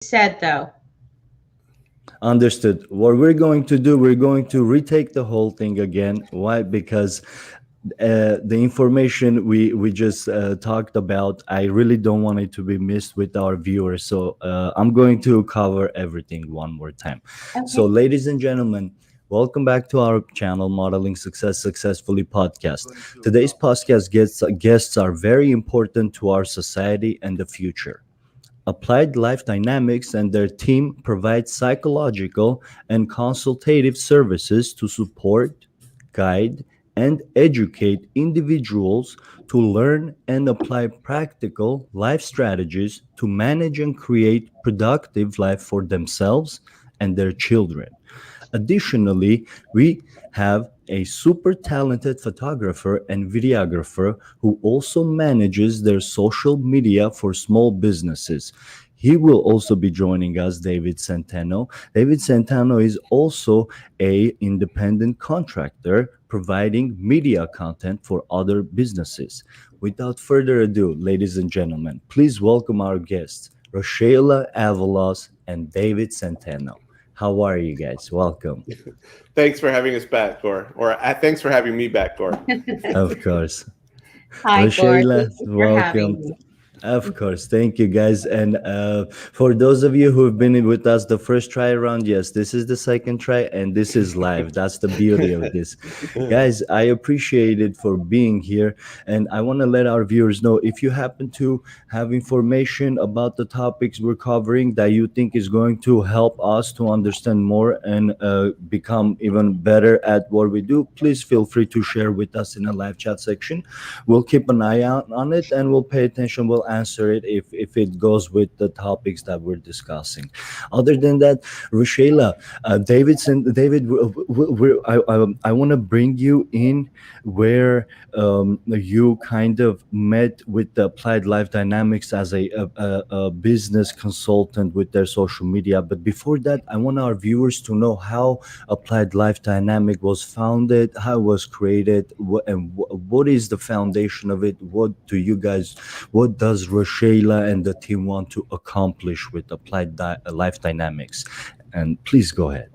said though. Understood. What we're going to do, we're going to retake the whole thing again. Why? Because the information we just talked about, I really don't want it to be missed with our viewers. So I'm going to cover everything one more time. So, Okay. ladies and gentlemen, welcome back to our channel, Modeling Success Successfully podcast. Today's podcast guests are very important to our society and the future. Applied Life Dynamics and their team provide psychological and consultative services to support, guide, and educate individuals to learn and apply practical life strategies to manage and create productive life for themselves and their children. Additionally, we have a super talented photographer and videographer who also manages their social media for small businesses. He will also be joining us, David Senteno. David Senteno is also a independent contractor providing media content for other businesses. Without further ado, ladies and gentlemen, please welcome our guests, Rashella, Avalos, and David Senteno. How are you guys? Welcome. Thanks for having us back, Gor. Or thanks for having me back, Gor. Of course. Hi, Gord. Rashella, Thank you for having welcome. me. Of course. Thank you, guys. And for those of you who have been with us the first try around, yes, this is the second try and this is live. That's the beauty of this. Guys, I appreciate it for being here. And I want to let our viewers know if you happen to have information about the topics we're covering that you think is going to help us to understand more and become even better at what we do, please feel free to share with us in the live chat section. We'll keep an eye out on it and we'll pay attention. We'll answer it if it goes with the topics that we're discussing. Other than that, Rashella, David, I want to bring you in where you kind of met with the Applied Life Dynamics as a business consultant with their social media. But before that, I want our viewers to know how Applied Life Dynamic was founded, how it was created, what is the foundation of it. What does Rashella and the team want to accomplish with Life Dynamics? And please go ahead.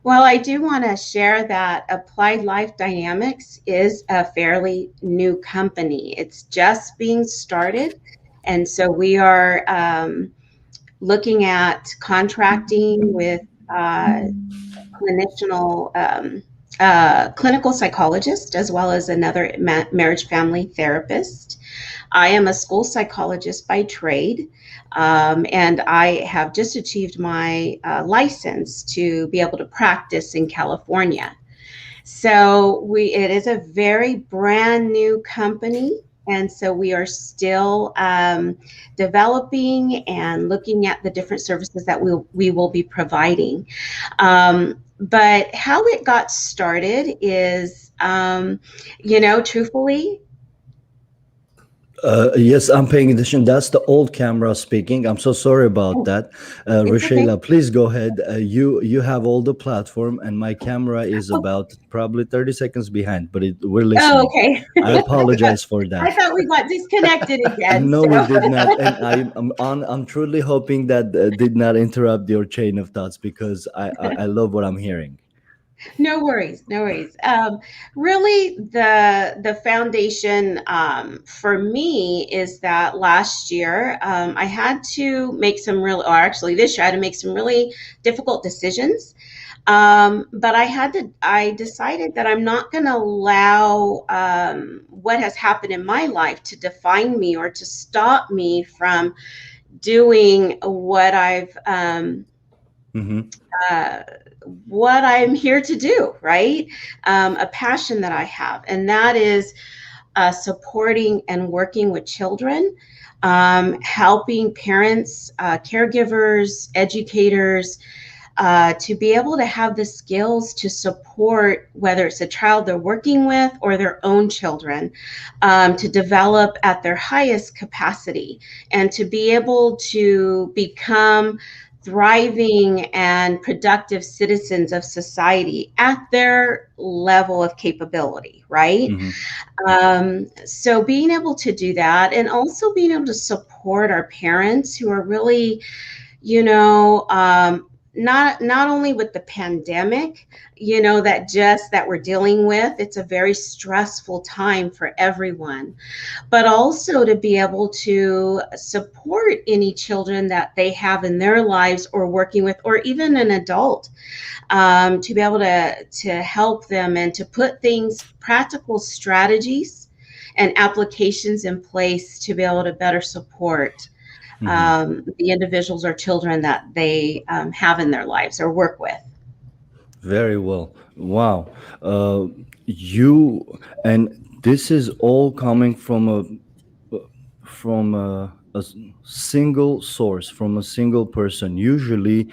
Well, I do want to share that Applied Life Dynamics is a fairly new company. It's just being started. And so we are looking at contracting with clinicianal clinical psychologist as well as another marriage family therapist. I am a school psychologist by trade, and I have just achieved my license to be able to practice in California. So it is a very brand new company. And so we are still developing and looking at the different services that we will be providing. But how it got started is, truthfully, Yes, I'm paying attention. That's the old camera speaking. I'm so sorry about that. it's okay. Rashella, please go ahead. You have all the platform, and my camera is about probably 30 seconds behind, but we're Oh, listening. okay. I apologize for I that. thought we got disconnected again. No, we So did not, and I'm truly hoping that did not interrupt your chain of thoughts because I love what I'm hearing. no worries, no worries. Really, the foundation for me is that last year I had to make some or actually this year I had to make some really difficult decisions. But I decided that I'm not going to allow what has happened in my life to define me or to stop me from doing Mm-hmm. uh, what I'm here to do, right? A passion that I have, and that is supporting and working with children, helping parents, caregivers, educators, to be able to have the skills to support whether it's a child they're working with or their own children, to develop at their highest capacity and to be able to become thriving and productive citizens of society at their level of capability, right? Mm-hmm. So being able to do that and also being able to support our parents who are really you know, not only with the pandemic, you know, that we're dealing with. It's a very stressful time for everyone, but also to be able to support any children that they have in their lives or working with, or even an adult, to be able to help them and to put things, practical strategies and applications in place to be able to better support the individuals or children that they have in their lives or work with. Very well. Wow. Uh, you and this is all coming from a single source, from a single person. Usually,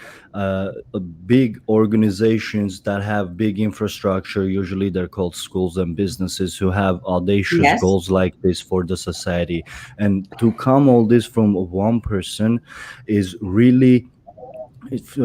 big organizations that have big infrastructure, usually they're called schools and businesses, who have audacious Yes. goals like this for the society. And to come all this from one person is really it's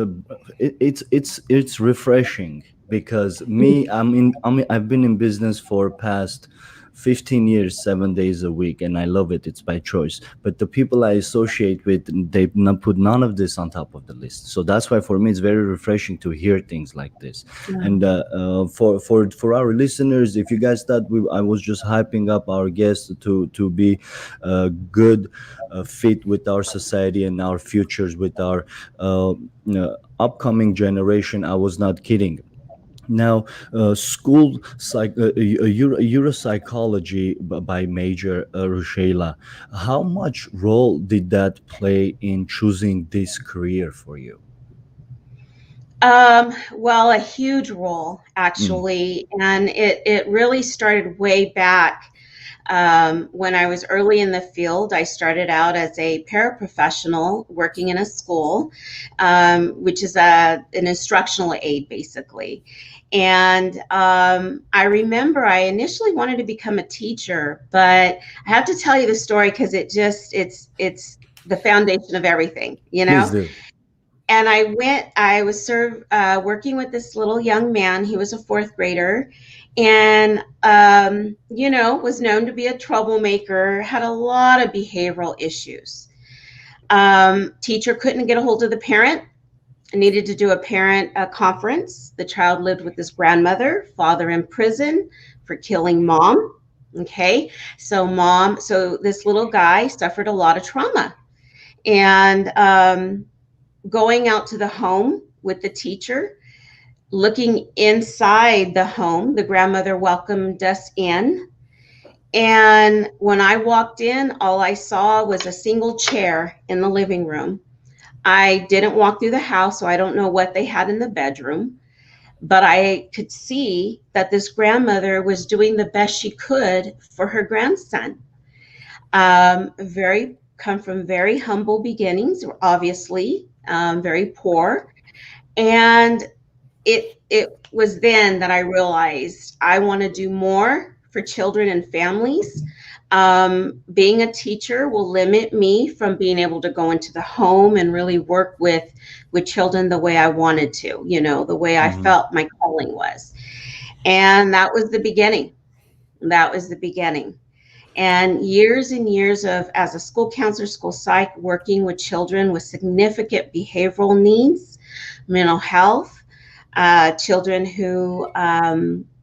it's refreshing, because me, I've been in business for past 15 years, 7 days a week, and I love it. It's by choice. But the people I associate with, they not put none of this on top of the list. So that's why for me it's very refreshing to hear things like this. And for our listeners, if you guys thought I was just hyping up our guests to be good fit with our society and our futures, with our upcoming generation, I was not kidding. Now, school Europsychology by major, Rashella. How much role did that play in choosing this career for you? Well, a huge role Mm, actually, and it really started way back when I was early in the field. I started out as a paraprofessional working in a school, which is an instructional aide basically. And I remember I initially wanted to become a teacher, but I have to tell you the story because it's the foundation of everything, you please know. do. And I was working with this little young man. He was a fourth grader and, you know, was known to be a troublemaker, had a lot of behavioral issues. Teacher couldn't get a hold of the parent, needed to do a parent conference. The child lived with his grandmother, father in prison for killing mom. Okay. So this little guy suffered a lot of trauma. And, going out to the home with the teacher, looking inside the home, the grandmother welcomed us in. And when I walked in, all I saw was a single chair in the living room. I didn't walk through the house, so I don't know what they had in the bedroom, but I could see that this grandmother was doing the best she could for her grandson. Very come from very humble beginnings, obviously, very poor. And it was then that I realized I want to do more for children and families. Being a teacher will limit me from being able to go into the home and really work with children the way I wanted to, you know, the way I Hmm. felt my calling was. And that was the beginning. That was the beginning. And years of, as a school counselor, school psych, working with children with significant behavioral needs, mental health, children who,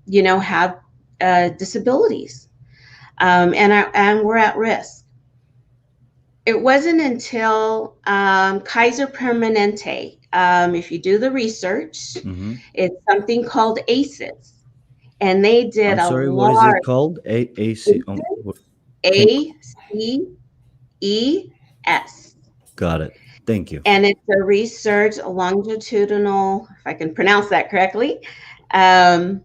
you know, have disabilities, and we're at risk. It wasn't until Kaiser Permanente, if you do the research, Hmm. it's something called ACEs, and they did I'm a sorry, what is it large called? AC. Can ACES. got it. Thank you. And it's a research, a longitudinal, if I can pronounce that correctly,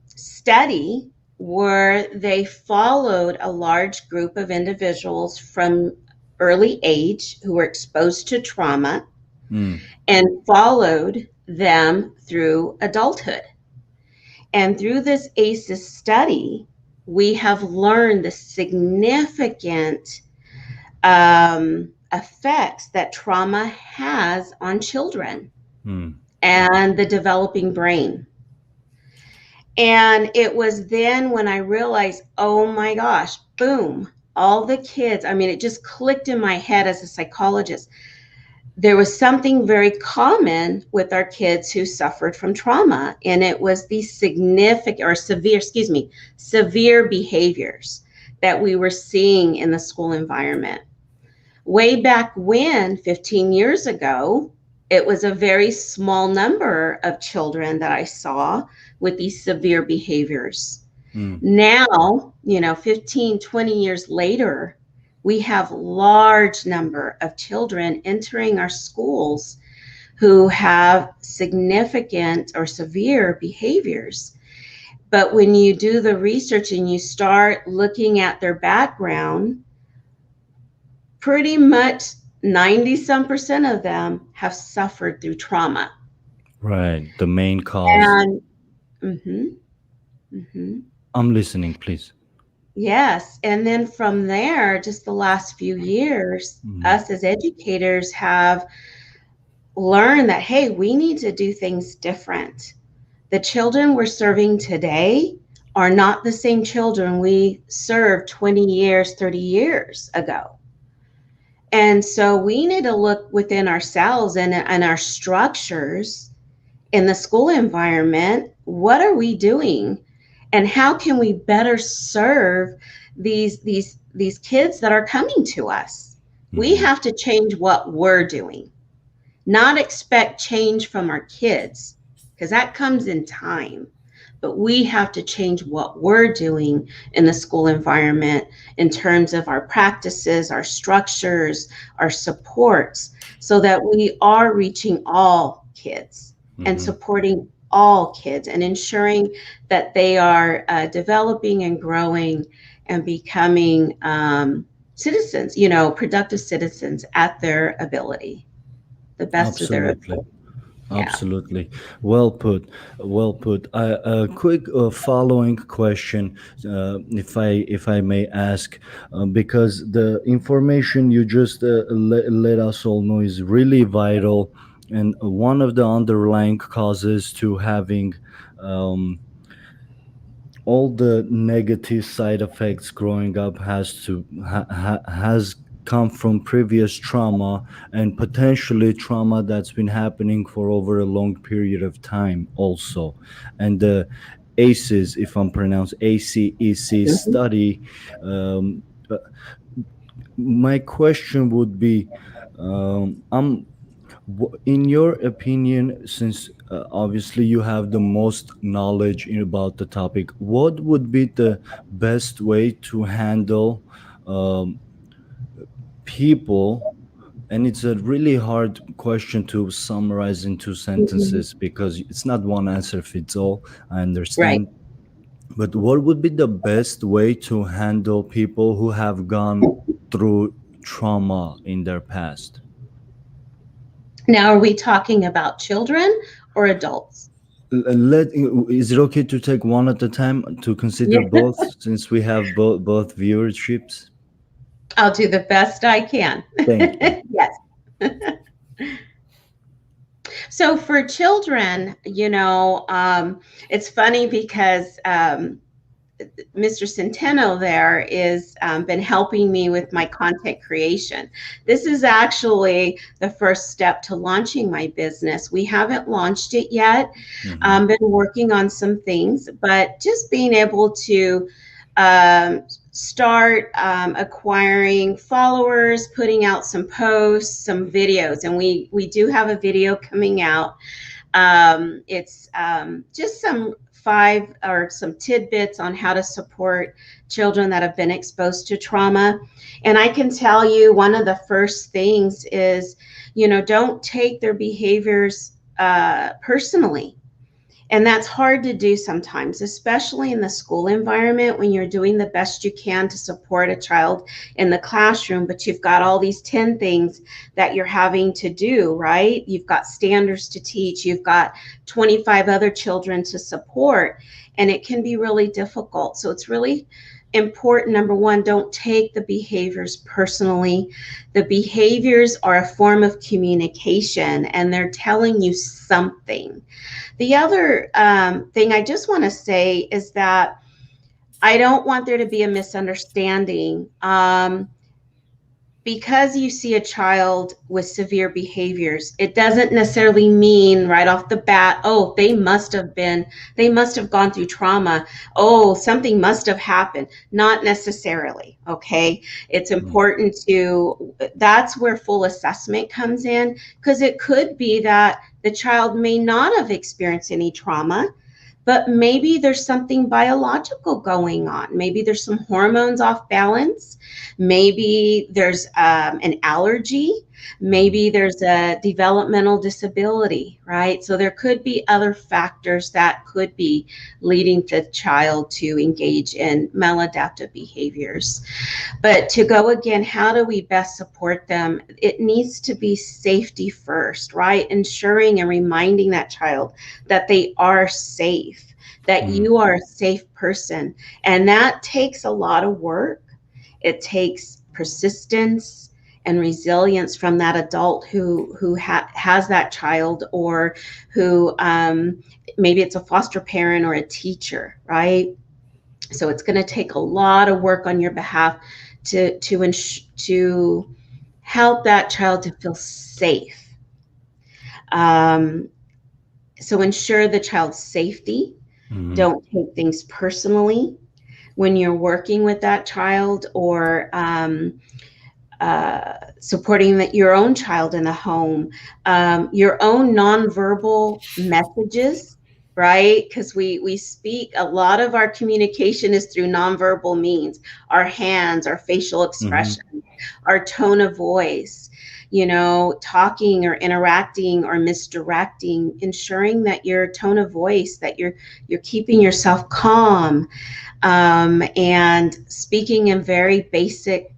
study where they followed a large group of individuals from early age who were exposed to trauma Mm, and followed them through adulthood. And through this ACEs study, we have learned the significant effects that trauma has on children mm, and the developing brain. And it was then when I realized, oh my gosh, boom, all the kids, I mean, it just clicked in my head as a psychologist. there was something very common with our kids who suffered from trauma, and it was these significant or severe behaviors that we were seeing in the school environment. Way back when, 15 years ago, it was a very small number of children that I saw with these severe behaviors. Now, 15, 20 years later, we have large number of children entering our schools who have significant or severe behaviors. But when you do the research and you start looking at their background, pretty much 90% of them have suffered through trauma. Right. The main cause. And mhm, mhm. I'm listening, please. Yes. And then from there, just the last few years, us as educators have learned that, hey, we need to do things different. The children we're serving today are not the same children we served 20 years, 30 years ago. And so we need to look within ourselves and our structures in the school environment. What are we doing? And how can we better serve these kids that are coming to us? We have to change what we're doing, not expect change from our kids, because that comes in time. But we have to change what we're doing in the school environment in terms of our practices, our structures, our supports, so that we are reaching all kids and supporting all kids and ensuring that they are developing and growing and becoming citizens, productive citizens at their ability, the best of their ability. Yeah. Absolutely. Well put. Well put. A quick following question, if I may ask, because the information you just let us all know is really vital, and one of the underlying causes to having all the negative side effects growing up has come from previous trauma, and potentially trauma that's been happening for over a long period of time also. And the ACEs, if I'm pronounced ACEC study, um, uh, my question would be, in your opinion, since obviously you have the most knowledge about the topic, what would be the best way to handle um, people? And it's a really hard question to summarize in two Mhm. sentences because it's not one answer fits all. I Right. understand. But what would be the best way to handle people who have gone through trauma in their past? Now, are we talking about children or adults? Is it okay to take one at a time to consider Yeah. both, since we have both viewerships? I'll do the best I can. Thank you. Yes. So for children, it's funny because Mr. Senteno there is been helping me with my content creation. This is actually the first step to launching my business. We haven't launched it yet. Been working on some things, but just being able to start acquiring followers, putting out some posts, some videos, and we do have a video coming out. It's just some tidbits on how to support children that have been exposed to trauma. And I can tell you one of the first things is, don't take their behaviors personally. And that's hard to do sometimes, especially in the school environment when you're doing the best you can to support a child in the classroom, but you've got all these 10 things that you're having to do, right? You've got standards to teach, you've got 25 other children to support, and it can be really difficult. So it's really important. Number one, don't take the behaviors personally. The behaviors are a form of communication, and they're telling you something. The other thing I just want to say is that I don't want there to be a misunderstanding, because you see a child with severe behaviors, it doesn't necessarily mean right off the bat, oh, they must have gone through trauma. Oh, something must have happened. Not necessarily. Okay. It's important that's where full assessment comes in, because it could be that the child may not have experienced any trauma, but maybe there's something biological going on. Maybe there's some hormones off balance. Maybe there's an allergy. Maybe there's a developmental disability, right? So there could be other factors that could be leading the child to engage in maladaptive behaviors. But to go again, how do we best support them? It needs to be safety first, right? Ensuring and reminding that child that they are safe, that you are a safe person. And that takes a lot of work. It takes persistence and resilience from that adult who has that child, or who maybe it's a foster parent or a teacher, right? So it's going to take a lot of work on your behalf to help that child to feel safe. So ensure the child's safety. Don't take things personally when you're working with that child, or supporting your own child in the home. Your own nonverbal messages, right? Because we speak, a lot of our communication is through nonverbal means, our hands, our facial expression, our tone of voice, talking or interacting or misdirecting, ensuring that your tone of voice, that you're keeping yourself calm, and speaking in very basic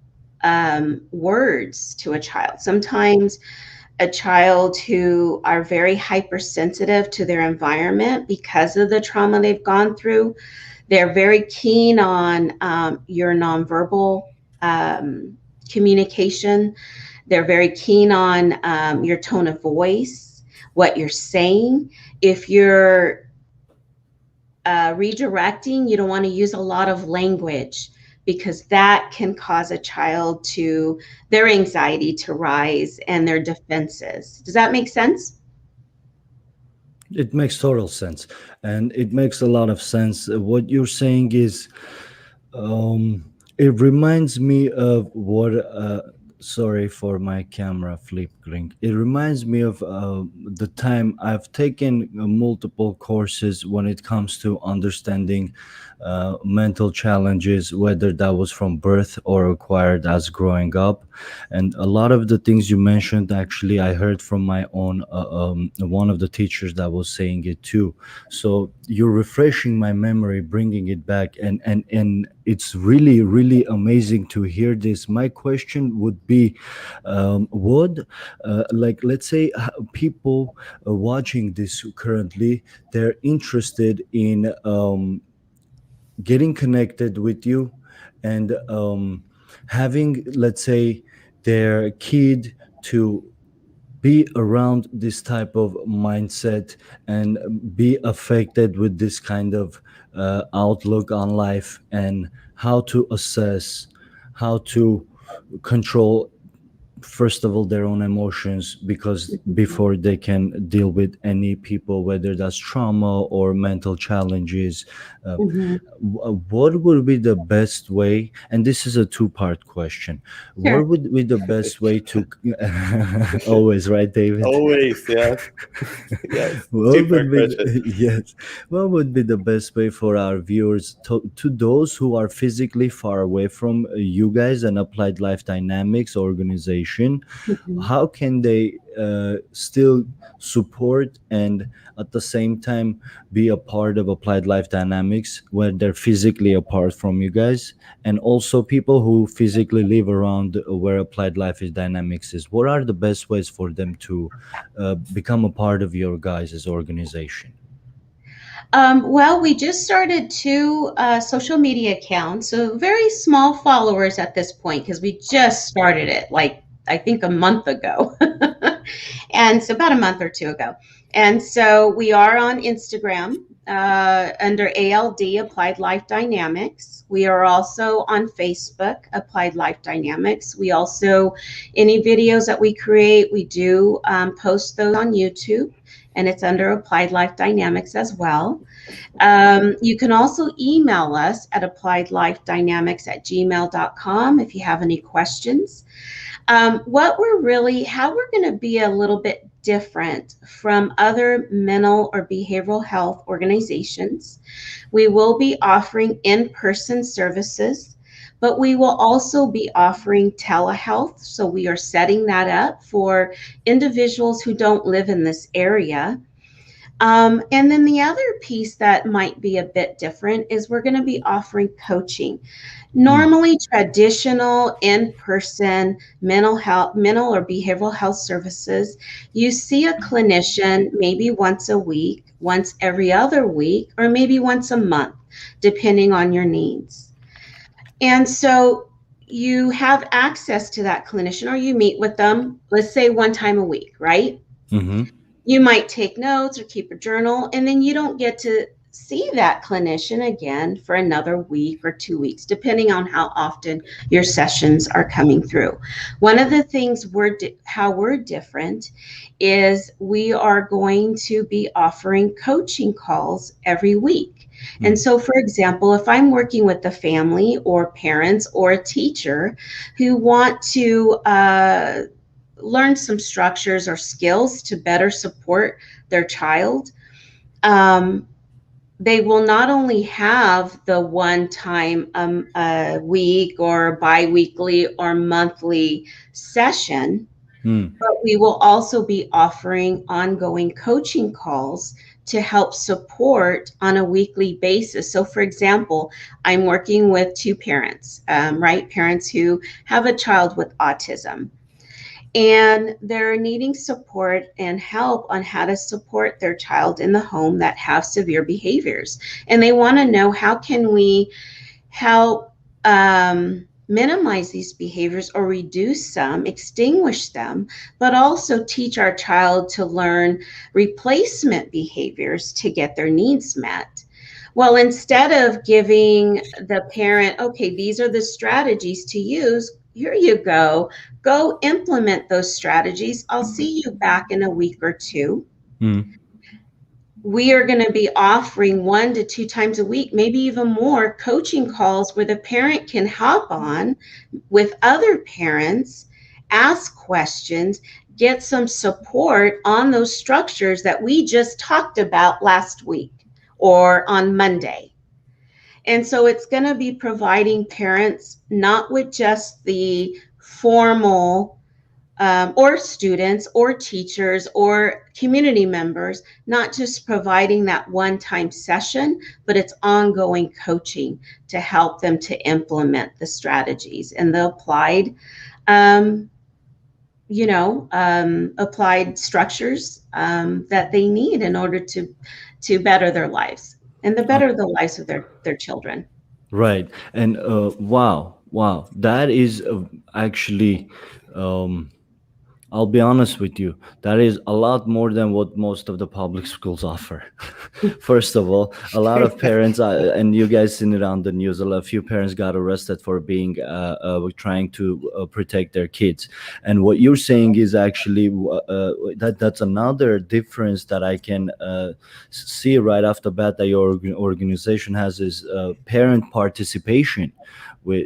words to a child. Sometimes a child who are very hypersensitive to their environment because of the trauma they've gone through, they're very keen on your nonverbal communication. They're very keen on your tone of voice, what you're saying. If you're redirecting, you don't want to use a lot of language, because that can cause a child their anxiety to rise and their defenses. Does that make sense? It makes total sense, and it makes a lot of sense. What you're saying is, it reminds me of what. Sorry for my camera flickering. It reminds me of the time I've taken multiple courses when it comes to understanding mental challenges, whether that was from birth or acquired as growing up. And a lot of the things you mentioned, actually, I heard from my own one of the teachers that was saying it too. So you're refreshing my memory, bringing it back, and it's really, really amazing to hear this. My question would be, let's say people watching this currently, they're interested in getting connected with you, and having, let's say, their kid to be around this type of mindset and be affected with this kind of outlook on life, and how to assess, how to control, first of all, their own emotions, because before they can deal with any people, whether that's trauma or mental challenges, what would be the best way, and this is a two-part question, Sure. what would be the best way to always, right, David? Always, yes. Yes. What Two-part would be question. yes, what would be the best way for our viewers, to those who are physically far away from you guys and Applied Life Dynamics organization? How can they still support and at the same time be a part of Applied Life Dynamics where they're physically apart from you guys, and also people who physically live around where Applied Life Dynamics is? What are the best ways for them to become a part of your guys' organization? Well, we just started 2 social media accounts, so very small followers at this point, because we just started it, like, I think a month ago. And so about a month or 2 ago. And so we are on Instagram, under ALD, Applied Life Dynamics. We are also on Facebook, Applied Life Dynamics. We also, any videos that we create, we do post those on YouTube, and it's under Applied Life Dynamics as well. You can also email us at appliedlifedynamics@gmail.com if you have any questions. How we're going to be a little bit different from other mental or behavioral health organizations. We will be offering in-person services, but we will also be offering telehealth. So we are setting that up for individuals who don't live in this area. And then the other piece that might be a bit different is we're going to be offering coaching. Normally, traditional in-person mental or behavioral health services, you see a clinician maybe once a week, once every other week, or maybe once a month, depending on your needs. And so you have access to that clinician, or you meet with them, let's say one time a week, right? Mm-hmm. You might take notes or keep a journal, and then you don't get to see that clinician again for another week or 2 weeks, depending on how often your sessions are coming through. One of the things how we're different is we are going to be offering coaching calls every week. And so, for example, if I'm working with a family or parents or a teacher who want to learn some structures or skills to better support their child, they will not only have the one time a week or bi-weekly or monthly session, but we will also be offering ongoing coaching calls to help support on a weekly basis. So for example, I'm working with two parents, right? Parents who have a child with autism. And they're needing support and help on how to support their child in the home that have severe behaviors. And they want to know, how can we help minimize these behaviors or reduce some, extinguish them, but also teach our child to learn replacement behaviors to get their needs met. Well, instead of giving the parent, okay, these are the strategies to use, here you go implement those strategies. I'll see you back in a week or two. We are going to be offering 1 to 2 times a week, maybe even more, coaching calls where the parent can hop on with other parents, ask questions, get some support on those structures that we just talked about last week or on Monday. And so it's going to be providing parents not with just the formal or students or teachers or community members, not just providing that one-time session, but it's ongoing coaching to help them to implement the strategies and the applied, applied structures that they need in order to better their lives and to better the lives of their children. Right. And wow, that is actually, I'll be honest with you, that is a lot more than what most of the public schools offer. First of all, a lot of parents, and you guys seen it on the news, a few parents got arrested for being trying to protect their kids. And what you're saying is actually that's another difference that I can see right off the bat that your organization has is parent participation with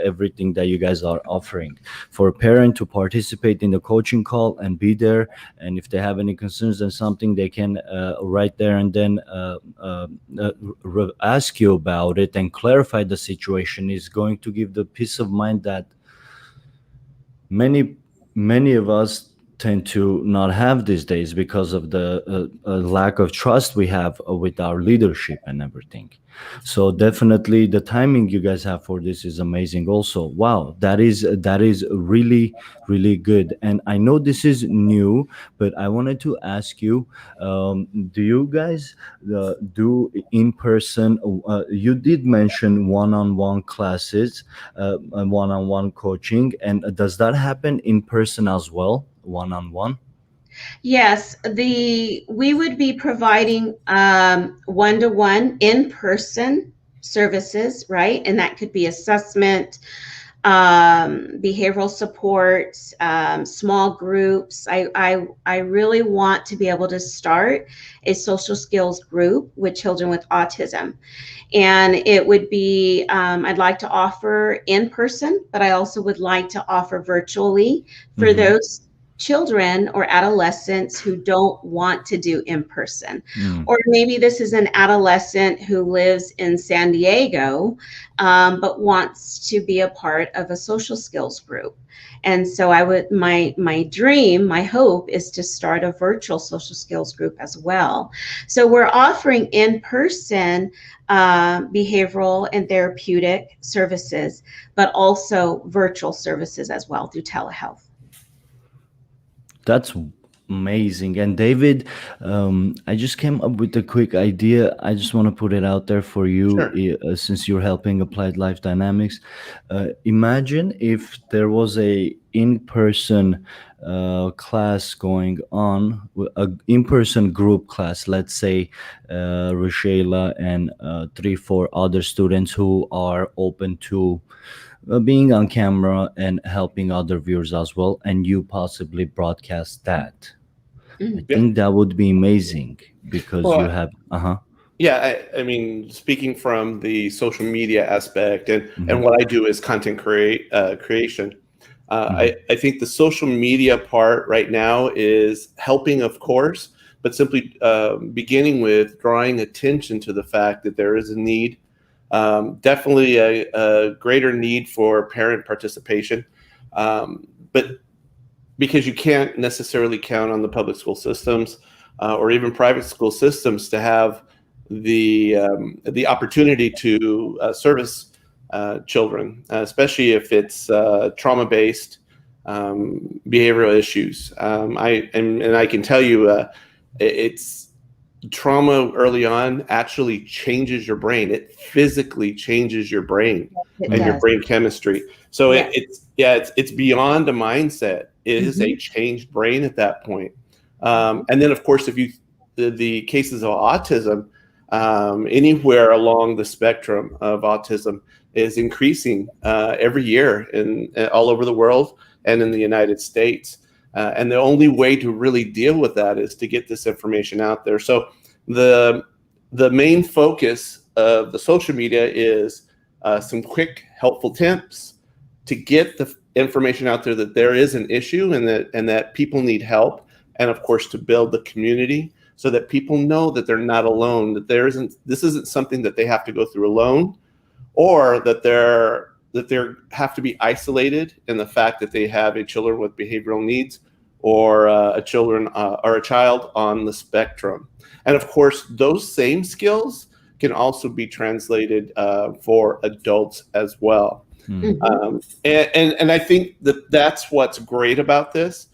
everything that you guys are offering, for a parent to participate in the coaching call and be there, and if they have any concerns and something, they can right there and then ask you about it and clarify the situation, is going to give the peace of mind that many of us tend to not have these days because of the lack of trust we have with our leadership and everything. So definitely the timing you guys have for this is amazing also. Wow, that is really good. And I know this is new, but I wanted to ask you, do you guys do in person, you did mention one-on-one classes and one-on-one coaching, and does that happen in person as well, one-on-one? Yes, the we would be providing one-to-one in-person services, right? And that could be assessment, behavioral support, small groups. I really want to be able to start a social skills group with children with autism. And it would be, I'd like to offer in person, but I also would like to offer virtually for Mm-hmm. those children or adolescents who don't want to do in person. Mm. Or maybe this is an adolescent who lives in San Diego, but wants to be a part of a social skills group. And so I would, my dream, my hope is to start a virtual social skills group as well. So we're offering in person behavioral and therapeutic services, but also virtual services as well through telehealth. That's amazing. And David, I just came up with a quick idea. I just want to put it out there for you, Sure. since you're helping Applied Life Dynamics. Imagine if there was a in-person class going on, a in-person group class. Let's say Rashella and three, four other students who are open to being on camera and helping other viewers as well, and you possibly broadcast that. I Mm. Yeah. think that would be amazing because you Well, have uh-huh. yeah, I mean, speaking from the social media aspect, and Hmm. what I do is content creation. Hmm. I think the social media part right now is helping, of course, but simply beginning with drawing attention to the fact that there is a need, definitely a greater need for parent participation. But because you can't necessarily count on the public school systems or even private school systems to have the opportunity to service children, especially if it's trauma based behavioral issues. And I can tell you, it's trauma early on actually changes your brain. It physically changes your brain It and your Mm. does. brain chemistry. So Yes. it's beyond a mindset. It is a Mhm. changed brain at that point. And then of course, if you the cases of autism, anywhere along the spectrum of autism is increasing every year in all over the world and in the United States. And the only way to really deal with that is to get this information out there. So the the main focus of the social media is some quick, helpful tips to get the information out there that there is an issue and that people need help, and of course to build the community so that people know that they're not alone, that there isn't this isn't something that they have to go through alone, or that they have to be isolated in the fact that they have a children with behavioral needs or a child on the spectrum. And of course, those same skills can also be translated for adults as well. Mm. Mhm. And I think that that's what's great about this.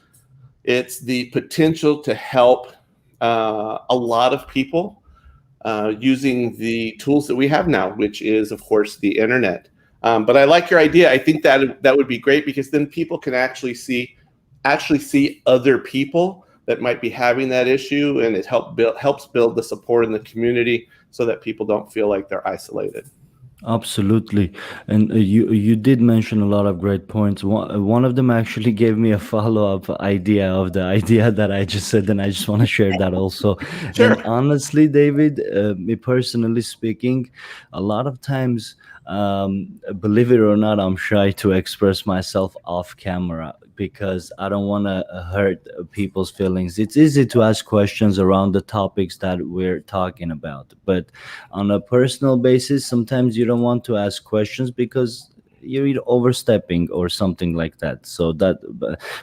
It's the potential to help a lot of people using the tools that we have now, which is, of course, the internet. But I like your idea. I think that would be great because then people can actually see other people that might be having that issue, and it helps build the support in the community so that people don't feel like they're isolated. Absolutely. And you did mention a lot of great points. One of them actually gave me a follow-up idea of the idea that I just said, and I just want to share that also. Sure. And honestly, David, me personally speaking, a lot of times, believe it or not, I'm shy to express myself off camera because I don't want to hurt people's feelings. It's easy to ask questions around the topics that we're talking about, but on a personal basis, sometimes you don't want to ask questions because you're either overstepping or something like that. So that,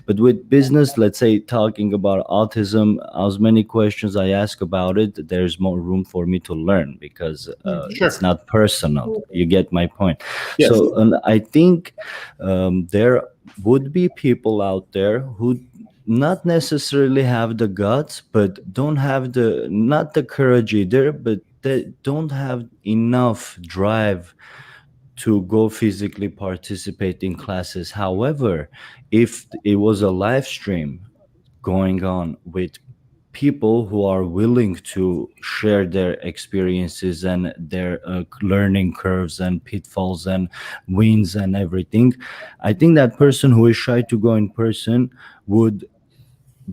but with business, let's say talking about autism, as many questions I ask about it, there's more room for me to learn because Mhm. it's Sure. not personal. You get my point. Yes. So, and I think there would be people out there who not necessarily have the guts, but don't have the not the courage either, but they don't have enough drive to go physically participate in classes. However, if it was a live stream, going on with people who are willing to share their experiences and their learning curves and pitfalls and wins and everything, I think that person who is shy to go in person would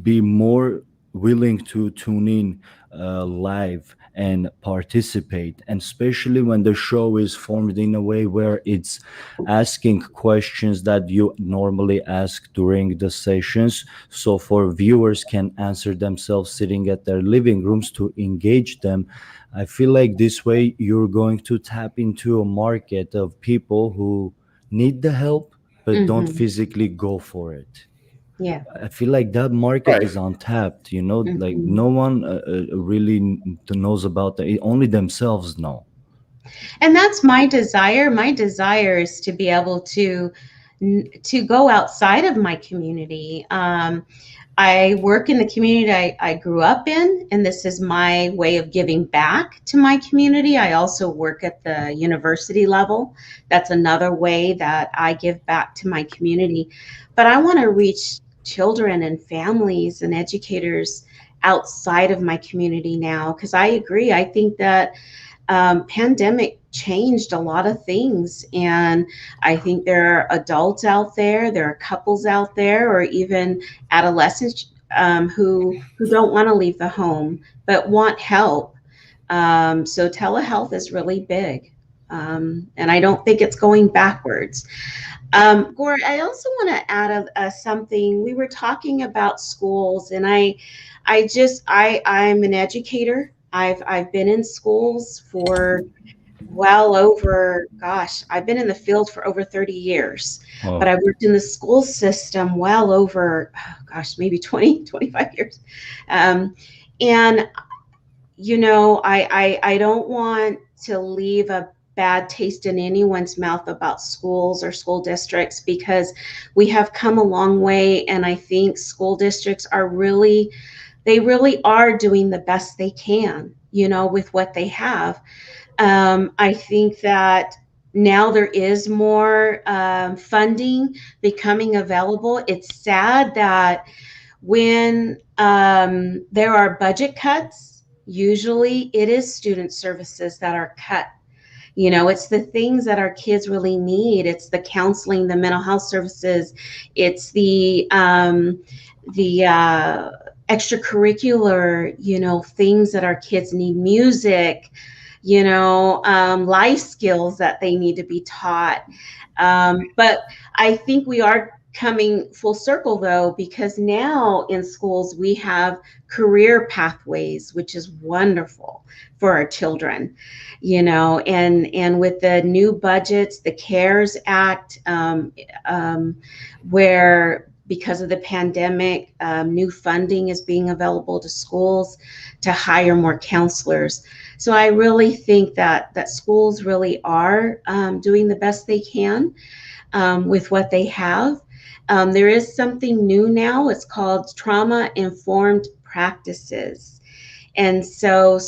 be more willing to tune in live and participate, and especially when the show is formed in a way where it's asking questions that you normally ask during the sessions, so for viewers can answer themselves sitting at their living rooms to engage them. I feel like this way you're going to tap into a market of people who need the help but don't Hmm. physically go for it. Yeah. I feel like that market Right. is untapped, like Hmm. no one really knows about that. Only themselves know. And that's my desire. My desire is to be able to go outside of my community. I work in the community I grew up in, and this is my way of giving back to my community. I also work at the university level. That's another way that I give back to my community. But I want to reach children and families and educators outside of my community now, because I agree. I think that pandemic changed a lot of things, and I think there are adults out there, there are couples out there, or even adolescents who don't want to leave the home but want help. So telehealth is really big, and I don't think it's going backwards. Gore, I also want to add something. We were talking about schools, and I'm an educator. I've been in schools for well over, gosh, I've been in the field for over 30 years, but Oh, I've worked in the school system well over, oh, gosh, maybe 20, 25 years. Um, and I don't want to leave a bad taste in anyone's mouth about schools or school districts, because we have come a long way, and I think school districts they really are doing the best they can, with what they have. I think that now there is more funding becoming available. It's sad that when there are budget cuts, usually it is student services that are cut. It's the things that our kids really need. It's the counseling, the mental health services. It's the extracurricular, things that our kids need, music, life skills that they need to be taught. But I think we are coming full circle, though, because now in schools we have career pathways, which is wonderful for our children. And with the new budgets, the CARES Act, where because of the pandemic, new funding is being available to schools to hire more counselors. So I really think that schools really are doing the best they can with what they have. There is something new now. It's called trauma informed practices. And so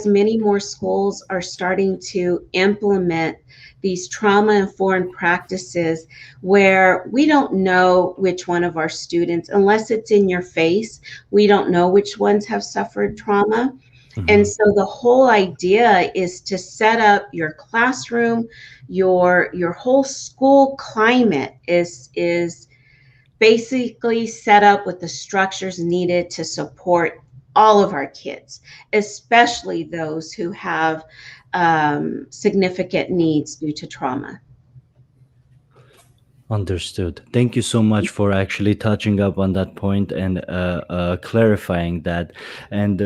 many more schools are starting to implement these trauma informed practices, where we don't know which one of our students, unless it's in your face, we don't know which ones have suffered trauma. And mhm. so the whole idea is to set up your classroom, your whole school climate is basically set up with the structures needed to support all of our kids, especially those who have significant needs due to trauma. Understood. Thank you so much for actually touching up on that point and clarifying that. And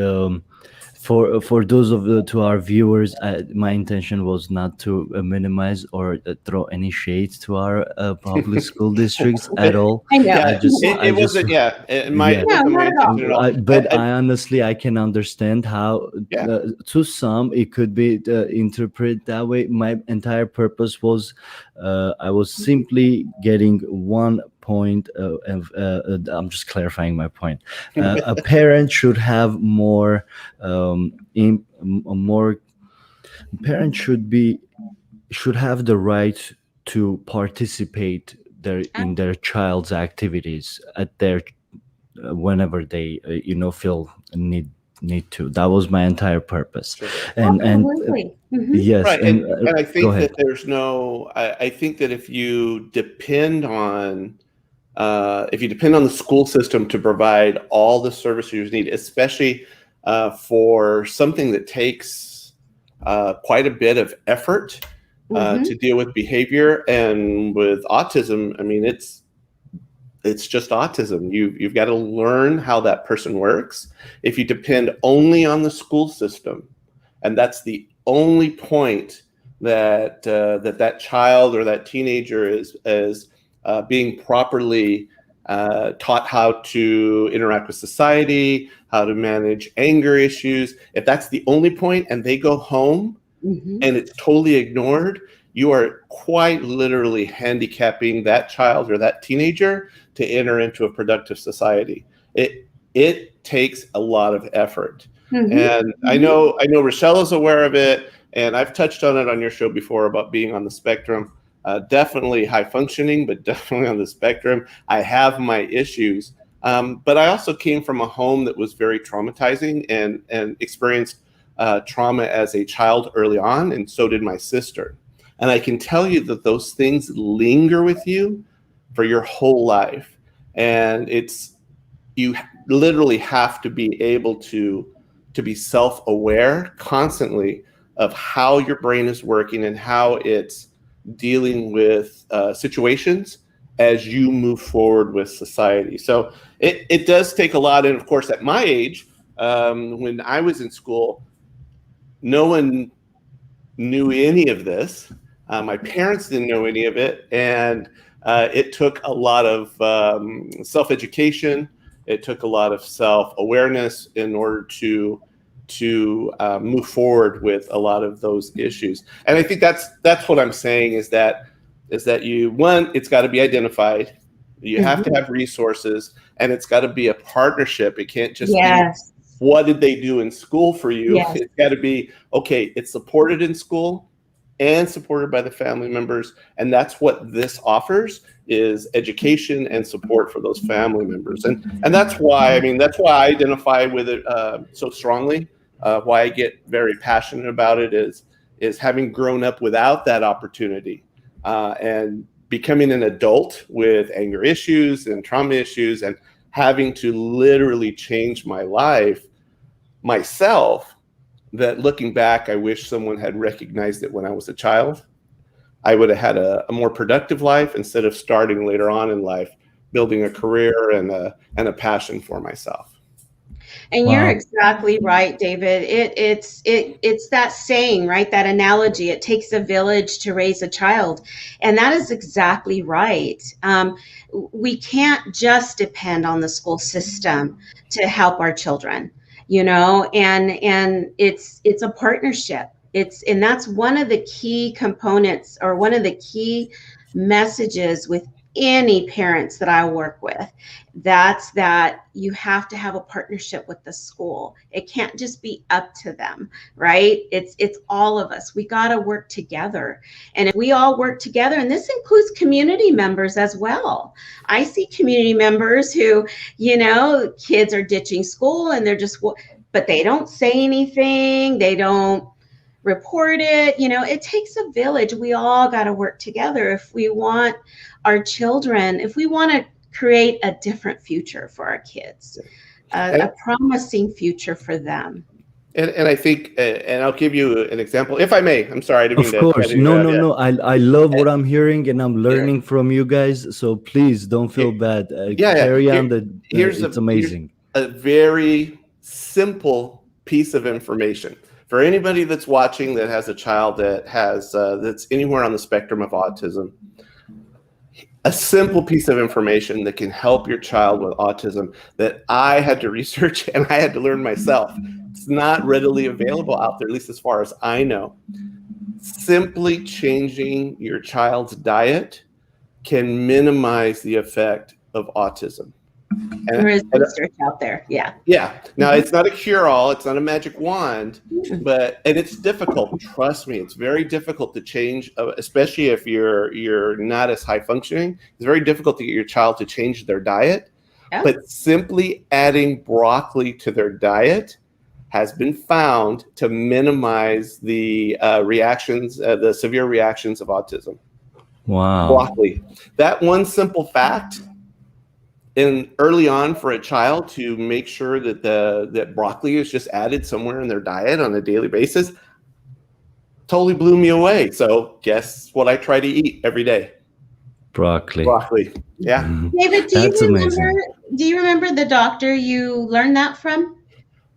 for those of to our viewers, my intention was not to minimize or throw any shade to our public school districts at all. I know. I Yeah, just, it I just, wasn't. Yeah, it yeah. No, wasn't my not at all. intention at all. But I honestly I can understand how Yeah, to some it could be interpreted that way. My entire purpose was I was simply getting one point I'm just clarifying my point. A parent should have more more parents should have the right to participate in their child's activities at their whenever they feel need to. That was my entire purpose. Sure. And Absolutely. yes, Right. and And I go think ahead. that there's no, I think that if you depend on, the school system to provide all the services you need, especially for something that takes quite a bit of effort to deal with behavior and with autism, I mean, it's just autism. You've got to learn how that person works. If you depend only on the school system, and that's the only point that that child or that teenager is being properly taught how to interact with society, how to manage anger issues. If that's the only point, and they go home and it's totally ignored, you are quite literally handicapping that child or that teenager to enter into a productive society. It takes a lot of effort. And I know Rashella's aware of it, and I've touched on it on your show before about being on the spectrum. Definitely high functioning, but definitely on the spectrum. I have my issues, but I also came from a home that was very traumatizing and experienced trauma as a child early on, and so did my sister. And I can tell you that those things linger with you for your whole life. And you literally have to be able to be self-aware constantly of how your brain is working and how it's dealing with situations as you move forward with society. So it does take a lot. And of course, at my age, when I was in school, no one knew any of this. My parents didn't know any of it. And it took a lot of self-education. It took a lot of self-awareness in order to move forward with a lot of those issues. And I think that's what I'm saying is that it's got to be identified. You have to have resources, and it's got to be a partnership. It can't just be, what did they do in school for you? Yes. It's got to be, okay, it's supported in school and supported by the family members. And that's what this offers, is education and support for those family members. And that's why, I identify with it so strongly. Why I get very passionate about it is having grown up without that opportunity and becoming an adult with anger issues and trauma issues and having to literally change my life myself, that looking back, I wish someone had recognized it when I was a child. I would have had a more productive life instead of starting later on in life, building a career and a passion for myself. And you're exactly right, David. It's that saying, right? That analogy. It takes a village to raise a child, and that is exactly right. We can't just depend on the school system to help our children, and it's a partnership. And that's one of the key components, or one of the key messages with any parents that I work with. That's that you have to have a partnership with the school. It can't just be up to them, right? It's all of us. We got to work together. And if we all work together, and this includes community members as well. I see community members who, kids are ditching school and but they don't say anything. They don't report it. It takes a village. We all got to work together if we want our children, if we want to create a different future for our kids, a promising future for them. And I think, and I'll give you an example, if I may. I'm sorry. I didn't mean Of course. No. I love what I'm hearing, and I'm learning from you guys. So please don't feel bad. Carry on. It's amazing. Here's a very simple piece of information for anybody that's watching that has a child that has that's anywhere on the spectrum of autism. A simple piece of information that can help your child with autism that I had to research and I had to learn myself. It's not readily available out there, at least as far as I know. Simply changing your child's diet can minimize the effect of autism. There is research out there. Yeah. Yeah. Now, it's not a cure-all. It's not a magic wand, and it's difficult. Trust me, it's very difficult to change, especially if you're not as high functioning. It's very difficult to get your child to change their diet. Yeah. But simply adding broccoli to their diet has been found to minimize the reactions, the severe reactions of autism. Wow. Broccoli. That one simple fact, and early on for a child to make sure that that broccoli is just added somewhere in their diet on a daily basis, totally blew me away. So guess what I try to eat every day? Broccoli. Broccoli. Yeah. David, That's amazing. do you remember the doctor you learned that from?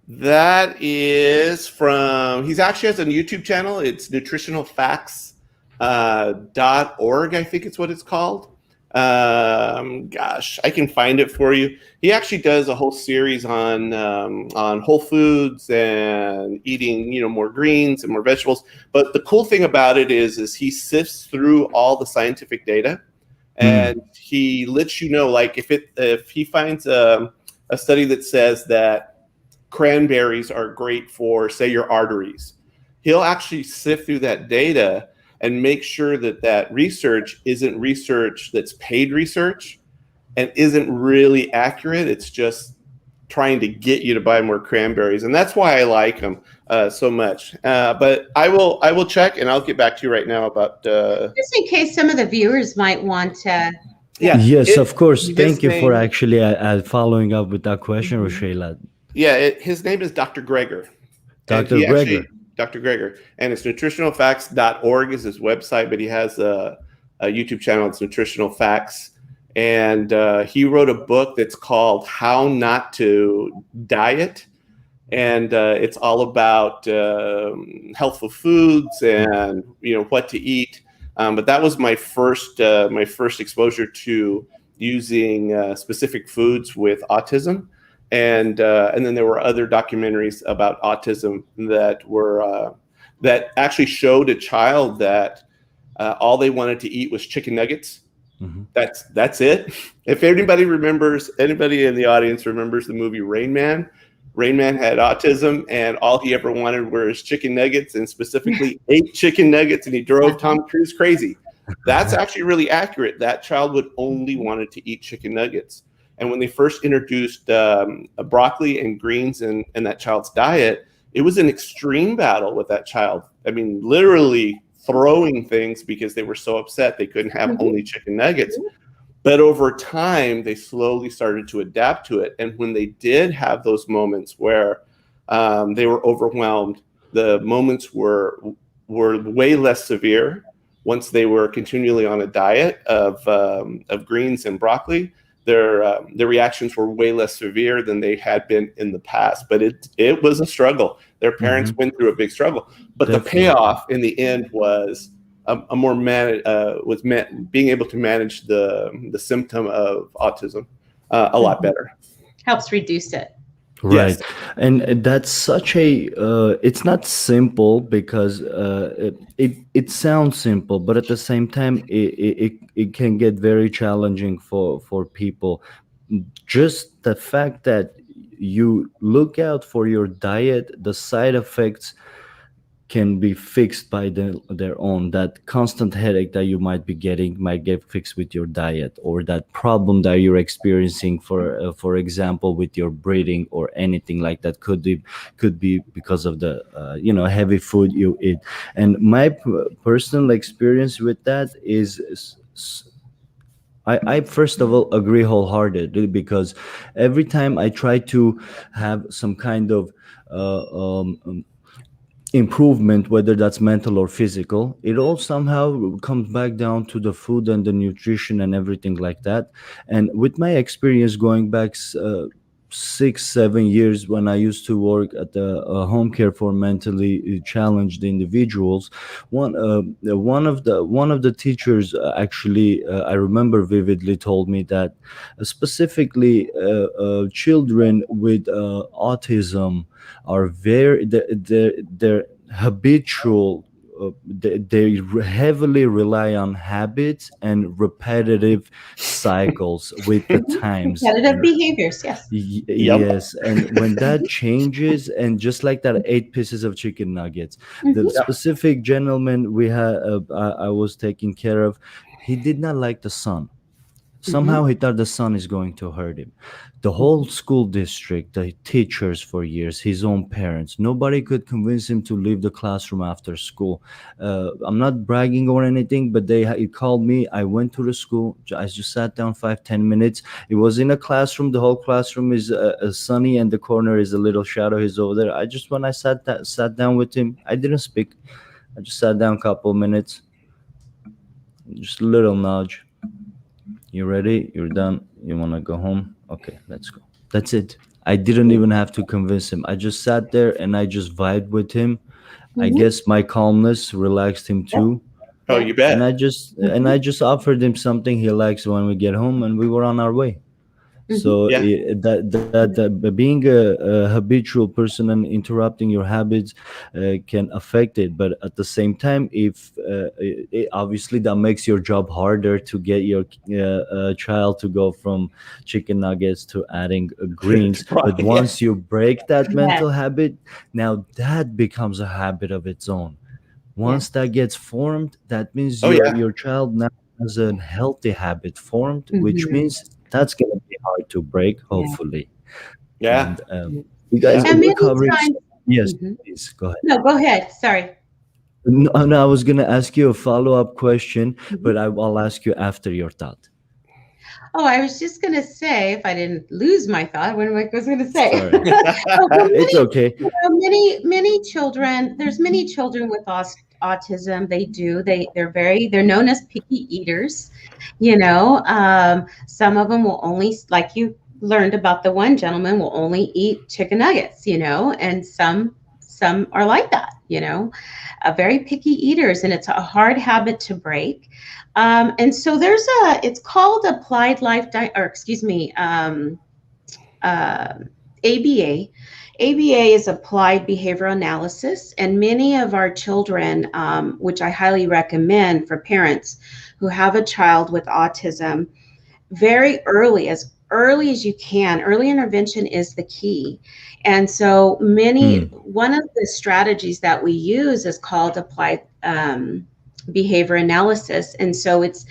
That is from, he's actually has a YouTube channel. It's nutritionalfacts.org, I think it's what it's called. Gosh, I can find it for you. He actually does a whole series on whole foods and eating, more greens and more vegetables. But the cool thing about it is he sifts through all the scientific data, and he lets you know, like if he finds a study that says that cranberries are great for, say, your arteries, he'll actually sift through that data and make sure that that research isn't research that's paid research and isn't really accurate. It's just trying to get you to buy more cranberries, and that's why I like them so much. But I will check, and I'll get back to you right now about Just in case some of the viewers might want to. yeah. Yes, of course. Thank you for name- actually following up with that question, Rashella. Yeah, his name is Dr. Greger. Dr. Greger. Dr. Greger. And it's nutritionalfacts.org is his website, but he has a YouTube channel. It's Nutritional Facts. And he wrote a book that's called How Not to Diet. And it's all about healthful foods and, what to eat. But that was my first exposure to using specific foods with autism. And then there were other documentaries about autism that were that actually showed a child that all they wanted to eat was chicken nuggets. Mm-hmm. That's it. If anybody in the audience remembers the movie Rain Man, Rain Man had autism, and all he ever wanted was chicken nuggets, and specifically 8 chicken nuggets, and he drove Tom Cruise crazy. That's actually really accurate. That child would only wanted to eat chicken nuggets. And when they first introduced broccoli and greens in that child's diet, it was an extreme battle with that child. I mean, literally throwing things because they were so upset they couldn't have only chicken nuggets. But over time, they slowly started to adapt to it. And when they did have those moments where they were overwhelmed, the moments were way less severe once they were continually on a diet of greens and broccoli. Their reactions were way less severe than they had been in the past, but it was a struggle. Their parents went through a big struggle, but the payoff in the end was being able to manage the symptom of autism a lot better. Helps reduce it. Right. Yes. And that's such a it's not simple because it sounds simple, but at the same time it can get very challenging for people. Just the fact that you look out for your diet, the side effects can be fixed by their own. That constant headache that you might be getting might get fixed with your diet, or that problem that you're experiencing, for example, with your breathing or anything like that, could be because of the heavy food you eat. And my personal experience with that is I first of all agree wholeheartedly, because every time I try to have some kind of improvement, whether that's mental or physical, it all somehow comes back down to the food and the nutrition and everything like that. And with my experience going back 6-7 years, when I used to work at the home care for mentally challenged individuals, one of the teachers actually, I remember vividly, told me that specifically children with autism are very they're habitual. They heavily rely on habits and repetitive cycles with the times. Repetitive behaviors, yes. Yes, and when that changes, and just like that 8 pieces of chicken nuggets, the specific gentleman we had I was taking care of, he did not like the sun. Somehow he thought the sun is going to hurt him. The whole school district, the teachers for years, his own parents, nobody could convince him to leave the classroom after school. I'm not bragging or anything, but he called me. I went to the school. I just sat down 5-10 minutes. It was in a classroom. The whole classroom is sunny, and the corner is a little shadow. He's over there. When I sat down with him, I didn't speak. I just sat down a couple of minutes, just a little nudge. You ready? You're done. You want to go home? Okay, let's go. That's it. I didn't even have to convince him. I just sat there and I just vibed with him. I guess my calmness relaxed him too. Oh, you bet. And I just offered him something he likes when we get home, and we were on our way. So being a habitual person and interrupting your habits can affect it. But at the same time, if obviously that makes your job harder to get your child to go from chicken nuggets to adding greens. But once you break that mental habit, now that becomes a habit of its own. Once that gets formed, that means your child now has a healthy habit formed, which means that's going to be hard to break, hopefully. Yeah. And you guys And were many covering. times, Yes, please go ahead. no, go ahead. Sorry. No, I was going to ask you a follow-up question, but I'll ask you after your thought. Oh, I was just going to say, if I didn't lose my thought, what I was going to say. Sorry. It's okay. Many children, there's many children with autism. They're known as picky eaters. Some of them will only, like you learned about the one gentleman, will only eat chicken nuggets, and some are like that, very picky eaters, and it's a hard habit to break. And so it's called applied life, ABA. ABA is applied behavioral analysis, and many of our children, which I highly recommend for parents who have a child with autism, very early as you can. Early intervention is the key. And so one of the strategies that we use is called applied behavior analysis. And so it's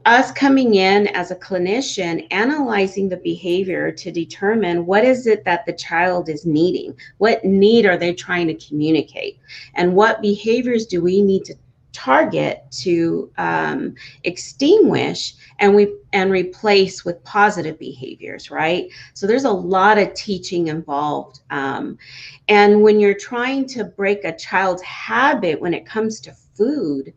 us coming in as a clinician, analyzing the behavior to determine what is it that the child is needing, what need are they trying to communicate, and what behaviors do we need to target to extinguish and replace with positive behaviors, right? So there's a lot of teaching involved. And when you're trying to break a child's habit when it comes to food,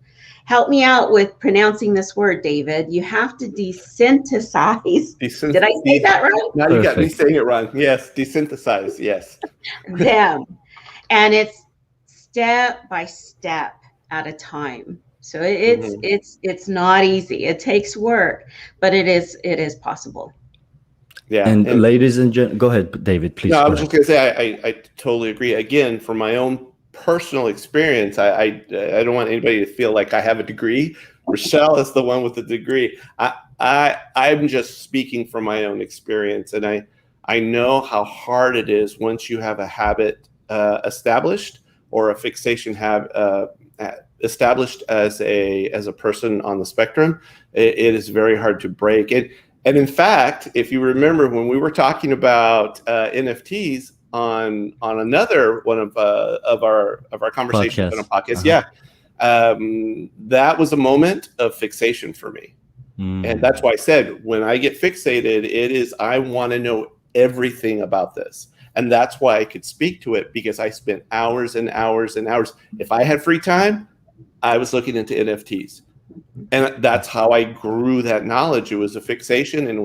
help me out with pronouncing this word, David. You have to desynthesize. Did I say that right? Now you got me saying it wrong. Yes, desynthesize. Yes. Them. And it's step by step at a time. So it's not easy. It takes work, but it is possible. Yeah. And ladies and gentlemen, go ahead, David, please. No, I was just going to say I totally agree. Again, from my own personal experience, I don't want anybody to feel like I have a degree. Rashella is the one with the degree. I'm just speaking from my own experience, and I know how hard it is once you have a habit established, or a fixation established as a person on the spectrum. It is very hard to break it. And in fact, if you remember when we were talking about NFTs on another one of our conversations on a podcast, that was a moment of fixation for me. And that's why I said, when I get fixated, I want to know everything about this. And that's why I could speak to it, because I spent hours and hours and hours. If I had free time, I was looking into NFTs. And that's how I grew that knowledge. It was a fixation, and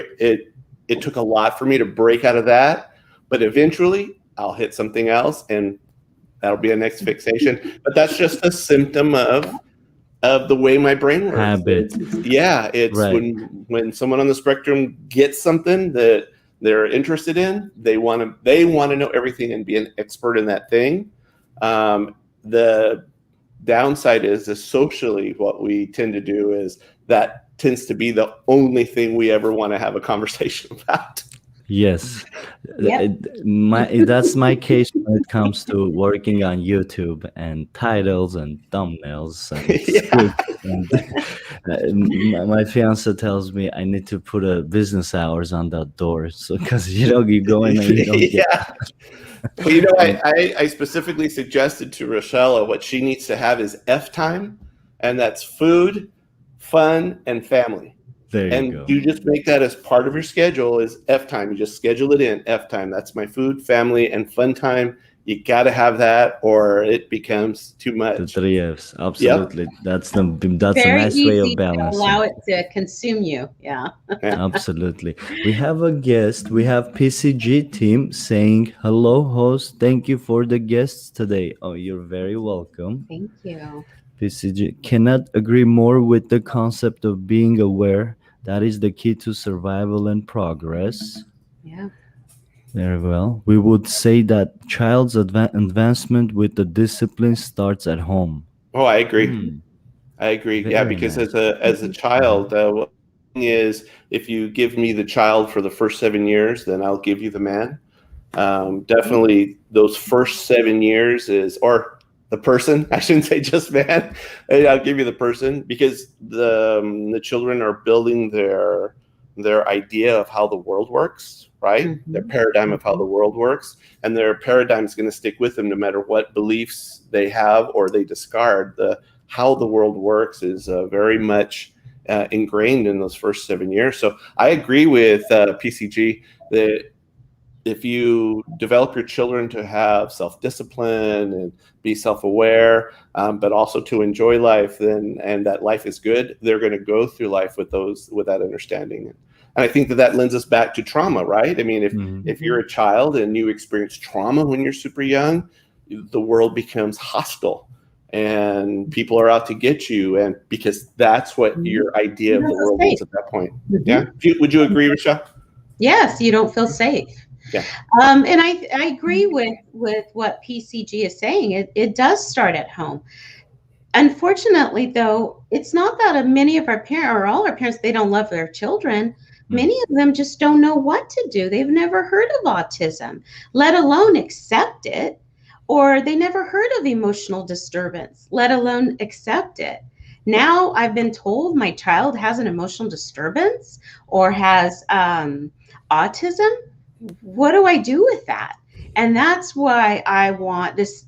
it took a lot for me to break out of that. But eventually I'll hit something else, and that'll be a next fixation. But that's just a symptom of the way my brain works. Habit. It's right. When someone on the spectrum gets something that they're interested in, they want to know everything and be an expert in that thing. The downside is socially, what we tend to do is that tends to be the only thing we ever want to have a conversation about. Yes, Yep. that's my case when it comes to working on YouTube and titles and thumbnails and Yeah. scripts. And my fiance tells me I need to put a business hours on that door, so because you go in and you don't get. Yeah. Well, And I specifically suggested to Rashella what she needs to have is F time, and that's food, fun, and family. there you And go. you just make that as part of your schedule is F time. You just schedule it in F time. That's my food, family, and fun time. You got to have that, or it becomes too The much. three F's, Yep. absolutely. That's a Very nice way easy of to allow balancing. it to consume you. Yeah. Yeah. Absolutely. We have a guest. We have PCG team saying, "Hello, host. Thank you for the guests today." Oh, you're very welcome. Thank you. PCG cannot agree more with the concept of being aware. That is the key to survival and progress. Yeah. Very well. We would say that child's advancement with the discipline starts at home. Oh, I agree. Hmm, I agree. Yeah, very because nice. as a child, what is if you give me the child for the first 7 years, then I'll give you the man. Definitely, those first 7 years is, or the person. I shouldn't say just man. I'll give you the person because the children are building their idea of how the world works, right? Their Mhm. paradigm of how Mhm. the world works, and their paradigm is going to stick with them no matter what beliefs they have or they discard. The how the world works is very much ingrained in those first 7 years. So I agree with PCG that if you develop your children to have self-discipline and be self-aware, but also to enjoy life, then and that life is good, they're going to go through life with that understanding. And I think that lends us back to trauma, right? I mean, Mhm. if you're a child and you experience trauma when you're super young, the world becomes hostile and people are out to get you, and because that's what Mhm. your idea You of the don't feel world safe. is at that point. Yeah. Mhm. Would you agree, Rashella? Yes, you don't feel safe. Yeah. And I agree with what PCG is saying. It does start at home. Unfortunately, though, it's not that many of our parents or all our parents, they don't love their children. Mm. Many of them just don't know what to do. They've never heard of autism, let alone accept it, or they never heard of emotional disturbance, let alone accept it. Now I've been told my child has an emotional disturbance or has autism. What do I do with that? And that's why I want this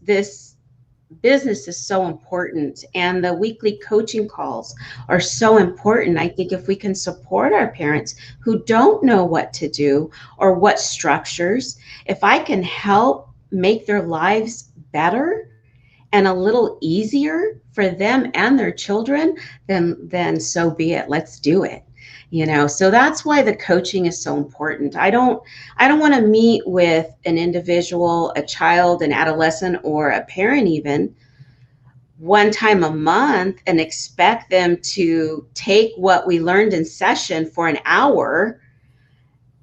business is so important, and the weekly coaching calls are so important. I think if we can support our parents who don't know what to do or what structures, if I can help make their lives better and a little easier for them and their children, then so be it. Let's do it. So that's why the coaching is so important. I don't want to meet with an individual, a child, an adolescent, or a parent even one time a month and expect them to take what we learned in session for an hour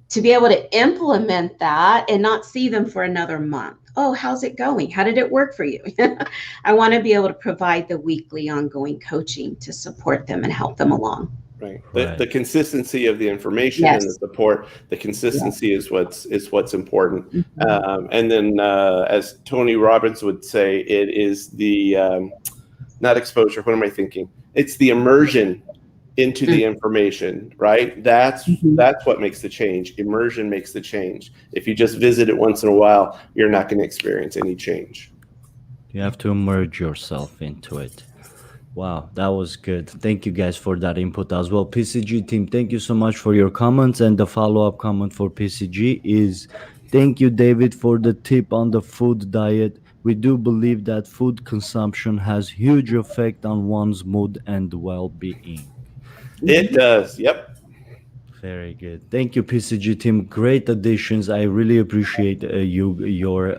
to be able to implement that and not see them for another month. Oh, how's it going? How did it work for you? I want to be able to provide the weekly ongoing coaching to support them and help them along. Right. Right. The consistency of the information and the Yes. support, the Yeah. consistency is what's important. Mhm. And then, as Tony Robbins would say, it is the not exposure. What am I thinking? It's the immersion into the information, right? Mhm. That's what makes the change. Immersion makes the change. If you just visit it once in a while, you're not going to experience any change. You have to immerse yourself into it. Wow, that was good. Thank you guys for that input as well. PCG team, thank you so much for your comments. And the follow-up comment for PCG is thank you, David, for the tip on the food diet. We do believe that food consumption has huge effect on one's mood and well-being. It Mhm. does. Yep. Very good. Thank you, PCG team. Great additions. I really appreciate your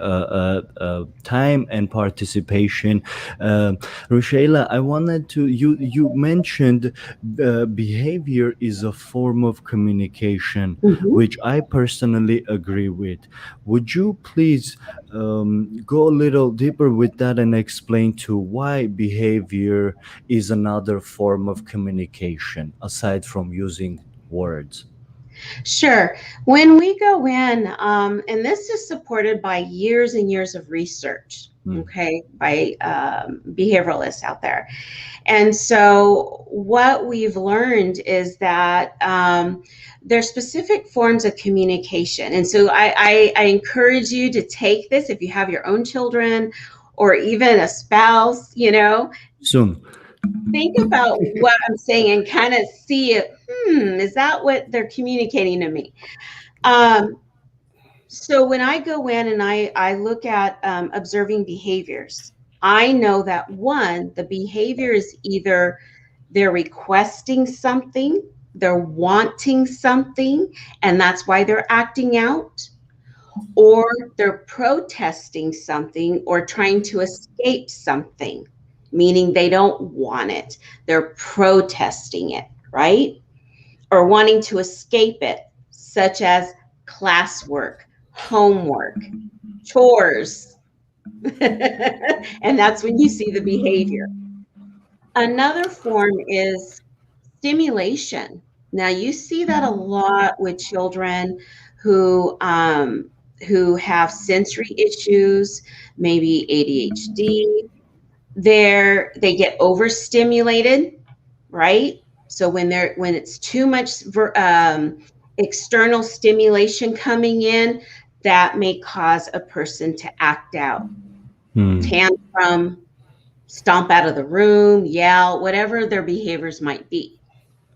time and participation. Uh, Rashella, I wanted to you mentioned behavior is a form of communication, Mhm. which I personally agree with. Would you please go a little deeper with that and explain to why behavior is another form of communication aside from using words? Sure. When we go in, and this is supported by years and years of research, okay, by behavioralists out there. And so what we've learned is that there's specific forms of communication. And so I encourage you to take this if you have your own children or even a spouse, Soon. think about what I'm saying and kind of see if, is that what they're communicating to me? So when I go in and I look at observing behaviors, I know that one, the behavior is either they're requesting something, they're wanting something, and that's why they're acting out, or they're protesting something or trying to escape something, meaning they don't want it. They're protesting it, right? Or wanting to escape it, such as classwork, homework, chores. And that's when you see the behavior. Another form is stimulation. Now you see that a lot with children who have sensory issues, maybe ADHD. They get overstimulated, right? So when it's too much external stimulation coming in, that may cause a person to act out, tantrum, stomp out of the room, yell, whatever their behaviors might be.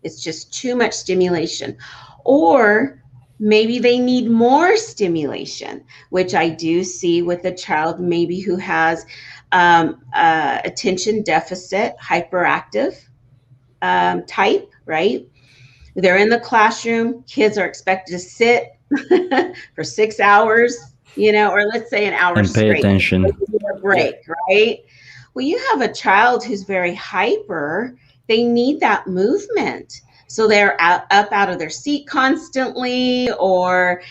It's just too much stimulation. Or maybe they need more stimulation, which I do see with a child maybe who has attention deficit, hyperactive type, right? They're in the classroom, kids are expected to sit for 6 hours, or let's say an hour and pay straight. attention. A break, right? Well, you have a child who's very hyper, they need that movement. So they're up out of their seat constantly, or,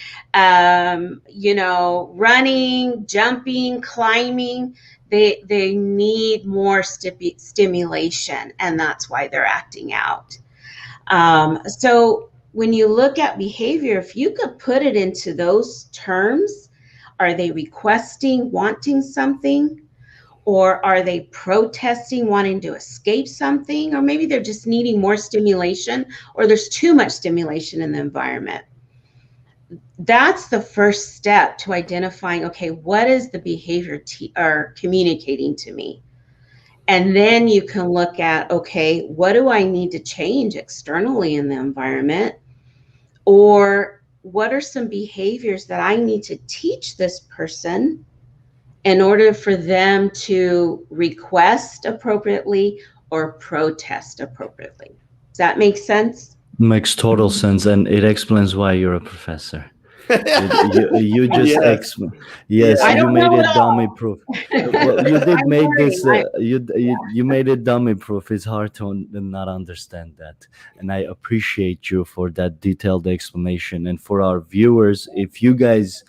running, jumping, climbing. They need more stimulation, and that's why they're acting out. So when you look at behavior, if you could put it into those terms, are they requesting, wanting something? Or are they protesting, wanting to escape something? Or maybe they're just needing more stimulation, or there's too much stimulation in the environment. That's the first step to identifying, okay, what is the behavior or communicating to me? And then you can look at, okay, what do I need to change externally in the environment? Or what are some behaviors that I need to teach this person in order for them to request appropriately or protest appropriately? Does that make sense? Makes total sense, and it explains why you're a professor. You just Yes. you made it dummy proof. Well, you did make this. You made it dummy proof. It's hard to not understand that, and I appreciate you for that detailed explanation. And for our viewers, if you guys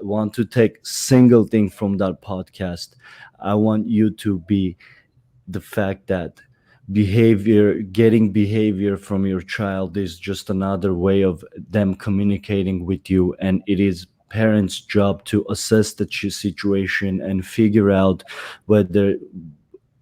want to take single thing from that podcast, I want you to be the fact that getting behavior from your child is just another way of them communicating with you, and it is parents' job to assess the situation and figure out whether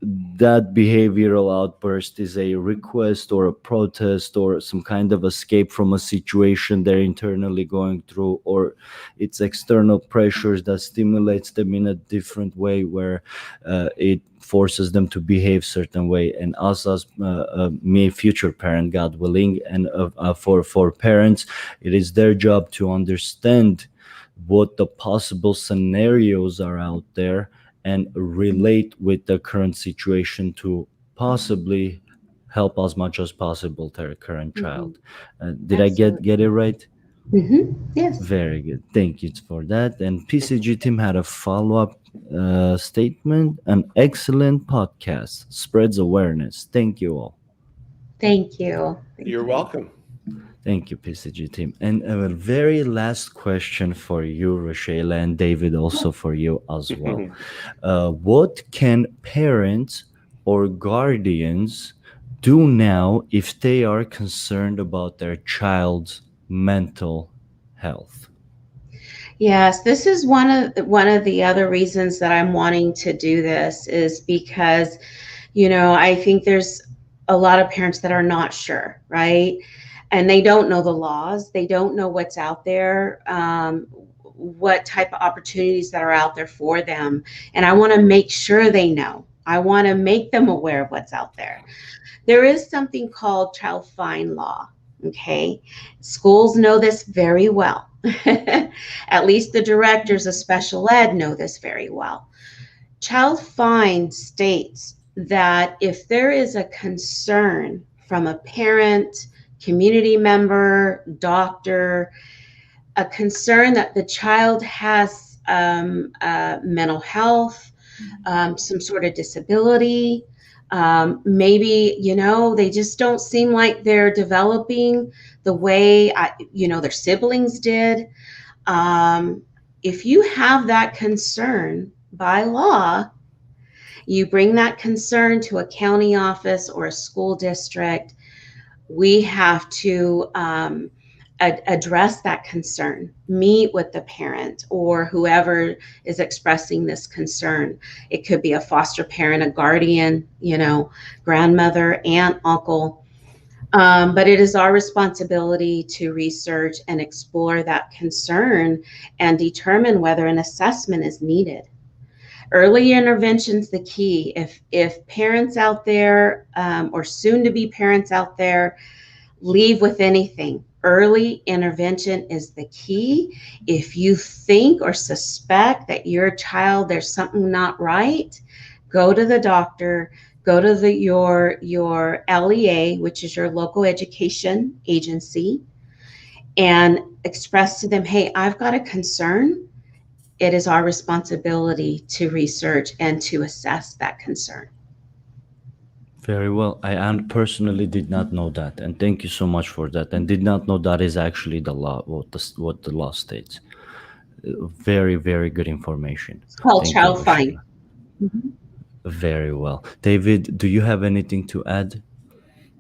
that behavioral outburst is a request or a protest or some kind of escape from a situation they're internally going through, or it's external pressures that stimulates them in a different way where it forces them to behave certain way. And us as me, future parent, God willing, and for parents, it is their job to understand what the possible scenarios are out there and relate with the current situation to possibly help as much as possible their current child. Did I get it right? Yes. Very good. Thank you for that. And PCG team had a follow-up statement. An excellent podcast, spreads awareness. Thank you all. Thank you. You're welcome. Thank you, PCG team. And a very last question for you, Rashella, and David, also for you as well. What can parents or guardians do now if they are concerned about their child's mental health? Yes, this is one of the other reasons that I'm wanting to do this is because, I think there's a lot of parents that are not sure, right? And they don't know the laws. They don't know what's out there, what type of opportunities that are out there for them. And I want to make sure they know. I want to make them aware of what's out there. There is something called child fine law. Okay. Schools know this very well. At least the directors of special ed know this very well. Child fine states that if there is a concern from a parent, community member, doctor, a concern that the child has mental health, some sort of disability, maybe, they just don't seem like they're developing the way, their siblings did. If you have that concern by law, you bring that concern to a county office or a school district. We have to address that concern, meet with the parent or whoever is expressing this concern. It could be a foster parent, a guardian, grandmother, aunt, uncle. But it is our responsibility to research and explore that concern and determine whether an assessment is needed. Early intervention is the key. If parents out there or soon to be parents out there leave with anything, early intervention is the key. If you think or suspect that your child, there's something not right, go to the doctor, go to your LEA, which is your local education agency, and express to them, hey, I've got a concern. It is our responsibility to research and to assess that concern. Very well. I personally did not know that, and thank you so much for that. And did not know that is actually the law, what the law states. Very, very good information. It's called Thank you, child fine. Rashella. Very well. David, do you have anything to add?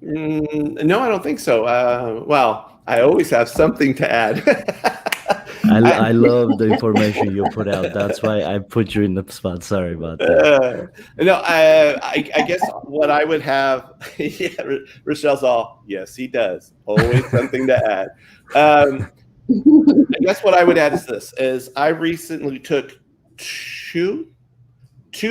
No, I don't think so. Well, I always have something to add. I love the information you put out. That's why I put you in the spot. Sorry about that. No, I guess what I would have, yeah, Rochelle's all, yes, he does. Always something to add. I guess what I would add is this, is I recently took two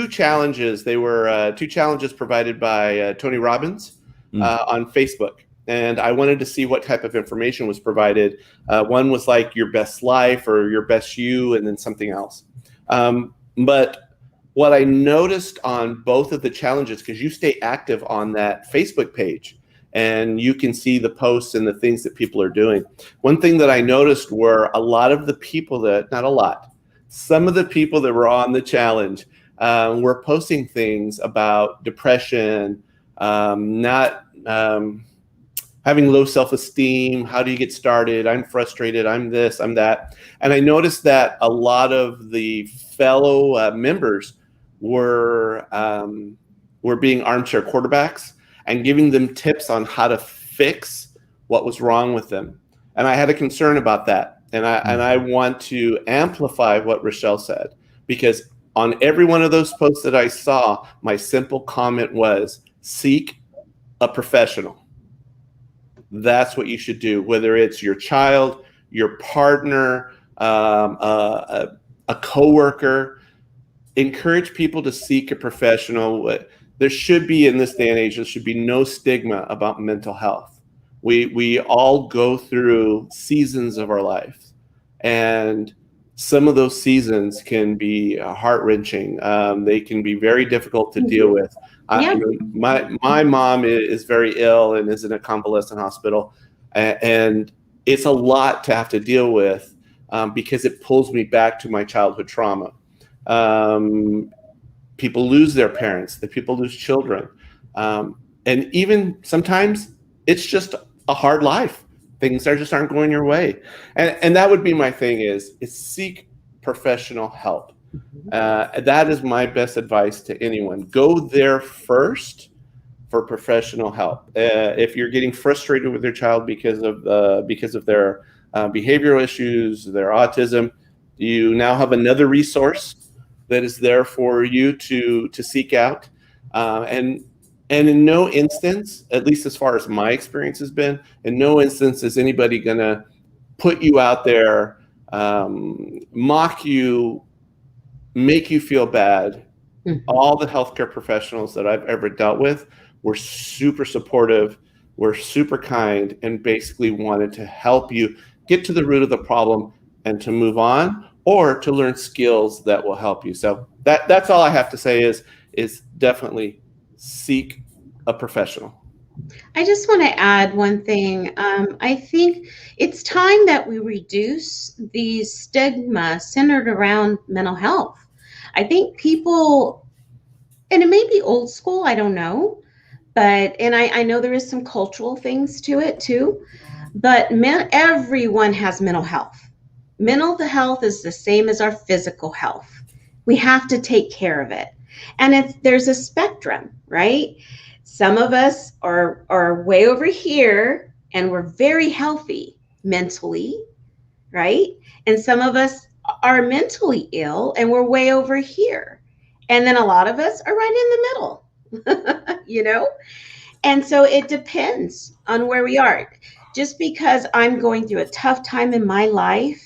challenges. They were two challenges provided by Tony Robbins on Facebook. And I wanted to see what type of information was provided. One was like your best life or your best you, and then something else. But what I noticed on both of the challenges, because you stay active on that Facebook page and you can see the posts and the things that people are doing. One thing that I noticed were a lot of the people that, not a lot, some of the people that were on the challenge were posting things about depression, having low self-esteem. How do you get started? I'm frustrated. I'm this, I'm that. And I noticed that a lot of the fellow members were being armchair quarterbacks and giving them tips on how to fix what was wrong with them. And I had a concern about that. And I want to amplify what Rashelle said, because on every one of those posts that I saw, my simple comment was, seek a professional. That's what you should do, whether it's your child, your partner, a coworker. Encourage people to seek a professional. There should be, in this day and age, there should be no stigma about mental health. We all go through seasons of our life, and some of those seasons can be heart-wrenching. They can be very difficult to deal with. Yeah. My mom is very ill and is in a convalescent hospital, and it's a lot to have to deal with because it pulls me back to my childhood trauma. People lose their parents, the people lose children, and even sometimes it's just a hard life. Things just aren't going your way, and that would be my thing is seek professional help. That is my best advice to anyone. Go there first for professional help. If you're getting frustrated with your child because of their behavioral issues, their autism, you now have another resource that is there for you to seek out. And in no instance, at least as far as my experience has been, in no instance is anybody going to put you out there, mock you, make you feel bad. All the healthcare professionals that I've ever dealt with were super supportive, were super kind, and basically wanted to help you get to the root of the problem and to move on, or to learn skills that will help you. So that's all I have to say is definitely seek a professional. I just want to add one thing. I think it's time that we reduce the stigma centered around mental health. I think people, and it may be old school, I don't know, and I know there is some cultural things to it too, but everyone has mental health. Mental health is the same as our physical health. We have to take care of it. And there's a spectrum, right? Some of us are way over here and we're very healthy mentally, right? And some of us are mentally ill and we're way over here. And then a lot of us are right in the middle, you know? And so it depends on where we are. Just because I'm going through a tough time in my life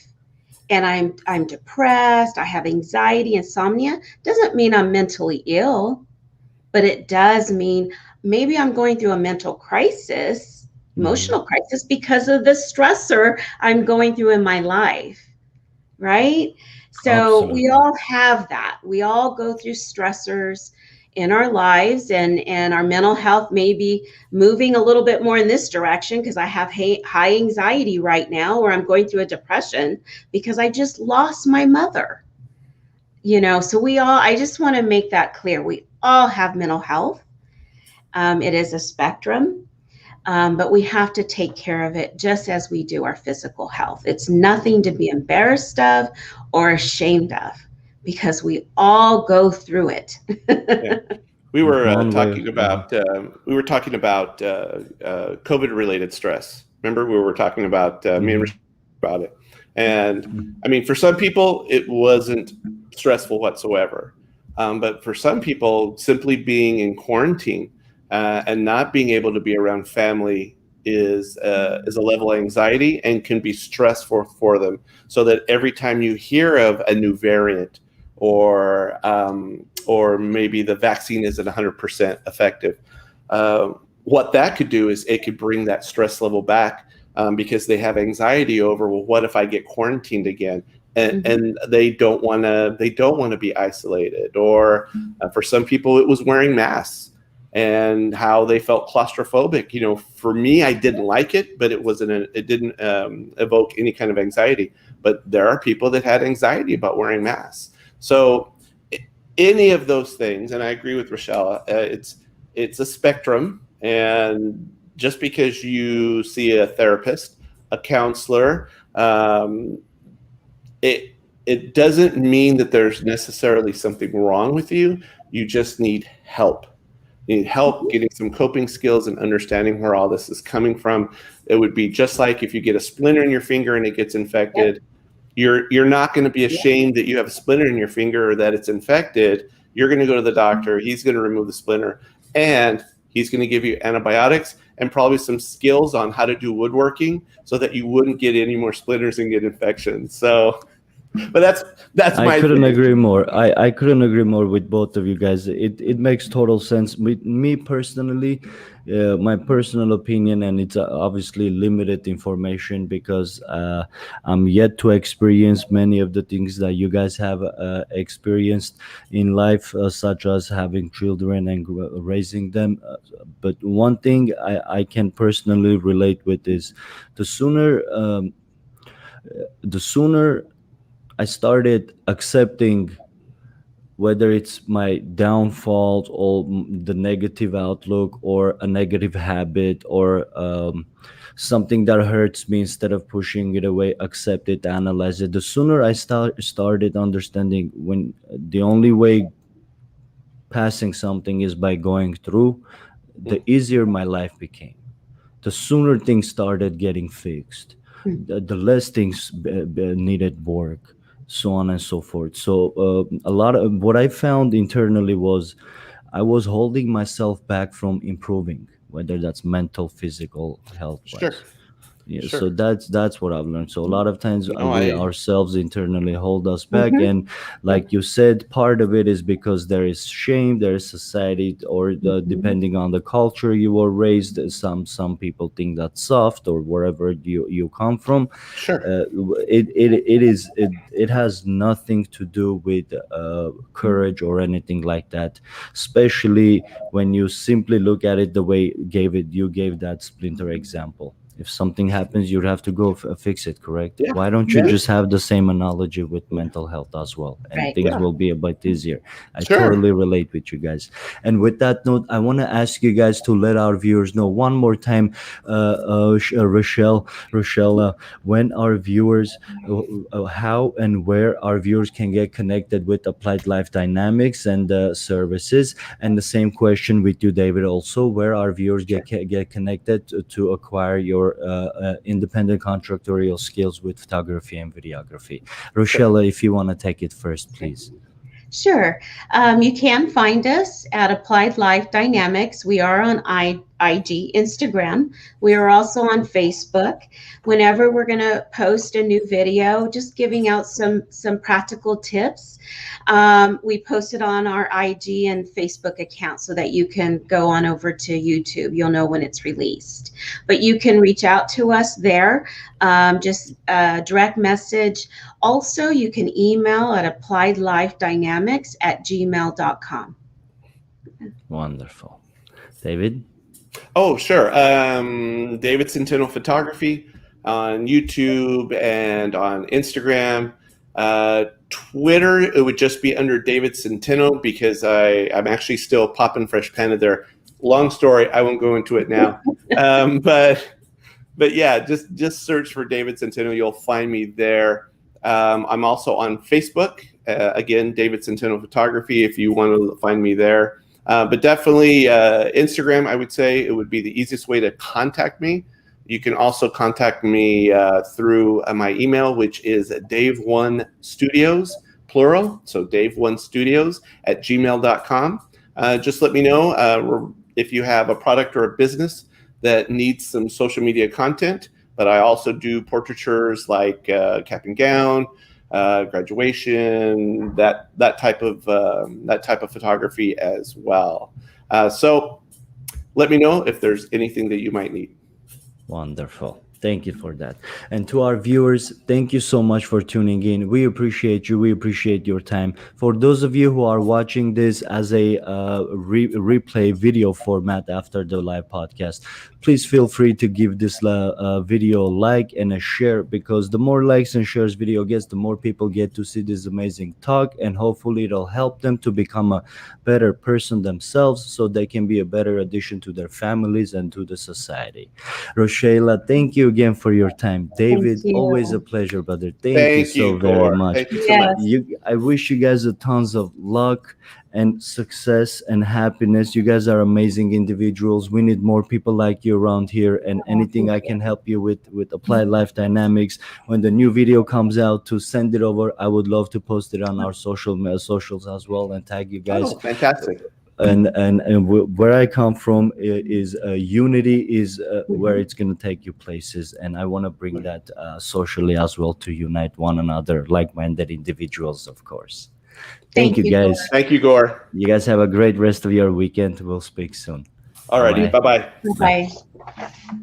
and I'm depressed, I have anxiety, insomnia, doesn't mean I'm mentally ill, but it does mean maybe I'm going through a mental crisis, emotional crisis because of the stressor I'm going through in my life, right? So Absolutely. we all have that. We all go through stressors in our lives, and our mental health may be moving a little bit more in this direction because I have high anxiety right now, or I'm going through a depression because I just lost my mother. You know, so I just want to make that clear. We all have mental health. It is a spectrum, but we have to take care of it just as we do our physical health. It's nothing to be embarrassed of or ashamed of, because we all go through it. Yeah. We were talking about COVID-related stress. Remember, we were talking about me and Rashella about it. And I mean, for some people, it wasn't stressful whatsoever. But for some people, simply being in quarantine and not being able to be around family is a level of anxiety and can be stressful for them. So that every time you hear of a new variant, or maybe the vaccine isn't 100% effective, what that could do is it could bring that stress level back, because they have anxiety over, well, what if I get quarantined again? And they don't want to be isolated. Or for some people, it was wearing masks and how they felt claustrophobic. You know, for me, I didn't like it, but it didn't evoke any kind of anxiety. But there are people that had anxiety about wearing masks. So any of those things, and I agree with Rashella, it's a spectrum, and just because you see a therapist, a counselor, it doesn't mean that there's necessarily something wrong with you. You just need help. You need help getting some coping skills and understanding where all this is coming from. It would be just like if you get a splinter in your finger and it gets infected. You're not going to be ashamed that you have a splinter in your finger or that it's infected. You're going to go to the doctor. He's going to remove the splinter, and he's going to give you antibiotics and probably some skills on how to do woodworking so that you wouldn't get any more splinters and get infections. So, but that's my. I couldn't agree more. I couldn't agree more with both of you guys. It makes total sense. With me personally, my personal opinion, and it's obviously limited information because I'm yet to experience many of the things that you guys have experienced in life, such as having children and raising them. But one thing I can personally relate with is the sooner I started accepting whether it's my downfall or the negative outlook or a negative habit or something that hurts me, instead of pushing it away, accept it, analyze it. The sooner I started understanding when the only way passing something is by going through, the easier my life became, the sooner things started getting fixed, the less things needed work, so on and so forth. So a lot of what I found internally was I was holding myself back from improving, whether that's mental, physical, health Sure. wise. Yeah, so Sure. that's what I've learned. So a lot of times No, we I. ourselves internally hold us back, Mhm. and Yeah. like you said, part of it is because there is shame, there is society, or Mhm. depending on the culture you were raised. Some people think that's soft, or wherever you come from. Sure. It has nothing to do with courage or anything like that, especially when you simply look at it the way you gave that splinter example. If something happens, you'd have to go fix it, correct? Yeah. Why don't you Yeah. just have the same analogy with Yeah. mental health as well, and Right. things Yeah. will be a bit easier. I Sure. totally relate with you guys. And with that note, I want to ask you guys to let our viewers know one more time, Rochelle, when our viewers, how and where our viewers can get connected with Applied Life Dynamics and services. And the same question with you, David, also, where our viewers Sure. get connected to acquire your independent contractorial skills with photography and videography. Sure. Rochelle, if you want to take it first, please. Sure. You can find us at Applied Life Dynamics. We are on IG, Instagram. We are also on Facebook. Whenever we're going to post a new video, just giving out some practical tips, we post it on our IG and Facebook account so that you can go on over to YouTube. You'll know when it's released. But you can reach out to us there. Just direct message. Also, you can email at appliedlifedynamics@gmail.com. Wonderful. David? Oh, sure. David Senteno Photography on YouTube and on Instagram. Twitter, it would just be under David Senteno because I'm actually still popping fresh panda there. Long story, I won't go into it now. But yeah, just search for David Senteno. You'll find me there. I'm also on Facebook. Again, David Senteno Photography. If you want to find me there. But definitely Instagram, I would say it would be the easiest way to contact me. You can also contact me through my email, which is Dave1Studios, plural. So Dave1Studios @gmail.com. Just let me know if you have a product or a business that needs some social media content. But I also do portraitures like cap and gown, graduation, that type of photography as well. So let me know if there's anything that you might need. Wonderful. Thank you for that. And to our viewers, thank you so much for tuning in. We appreciate you. We appreciate your time. For those of you who are watching this as a replay video format after the live podcast, please feel free to give this video a like and a share, because the more likes and shares video gets, the more people get to see this amazing talk, and hopefully it'll help them to become a better person themselves so they can be a better addition to their families and to the society. Rochella, thank you again for your time. Thank David, always a you. pleasure, brother. Thank you Thank so you, very Gore. much. Thank you so much. Yes. I wish you guys a tons of luck and success and happiness. You guys are amazing individuals. We need more people like you around here, and anything I can help you with Applied Life Dynamics. When the new video comes out, to send it over. I would love to post it on our socials as well and tag you guys. Oh, fantastic. Where I come from is unity is where it's going to take you places, and I want to bring that socially as well, to unite one another, like-minded individuals, of course. Thank you, Gore. guys. Thank you, Gore. You guys have a great rest of your weekend. We'll speak soon. Alrighty, Bye-bye. bye-bye. Bye.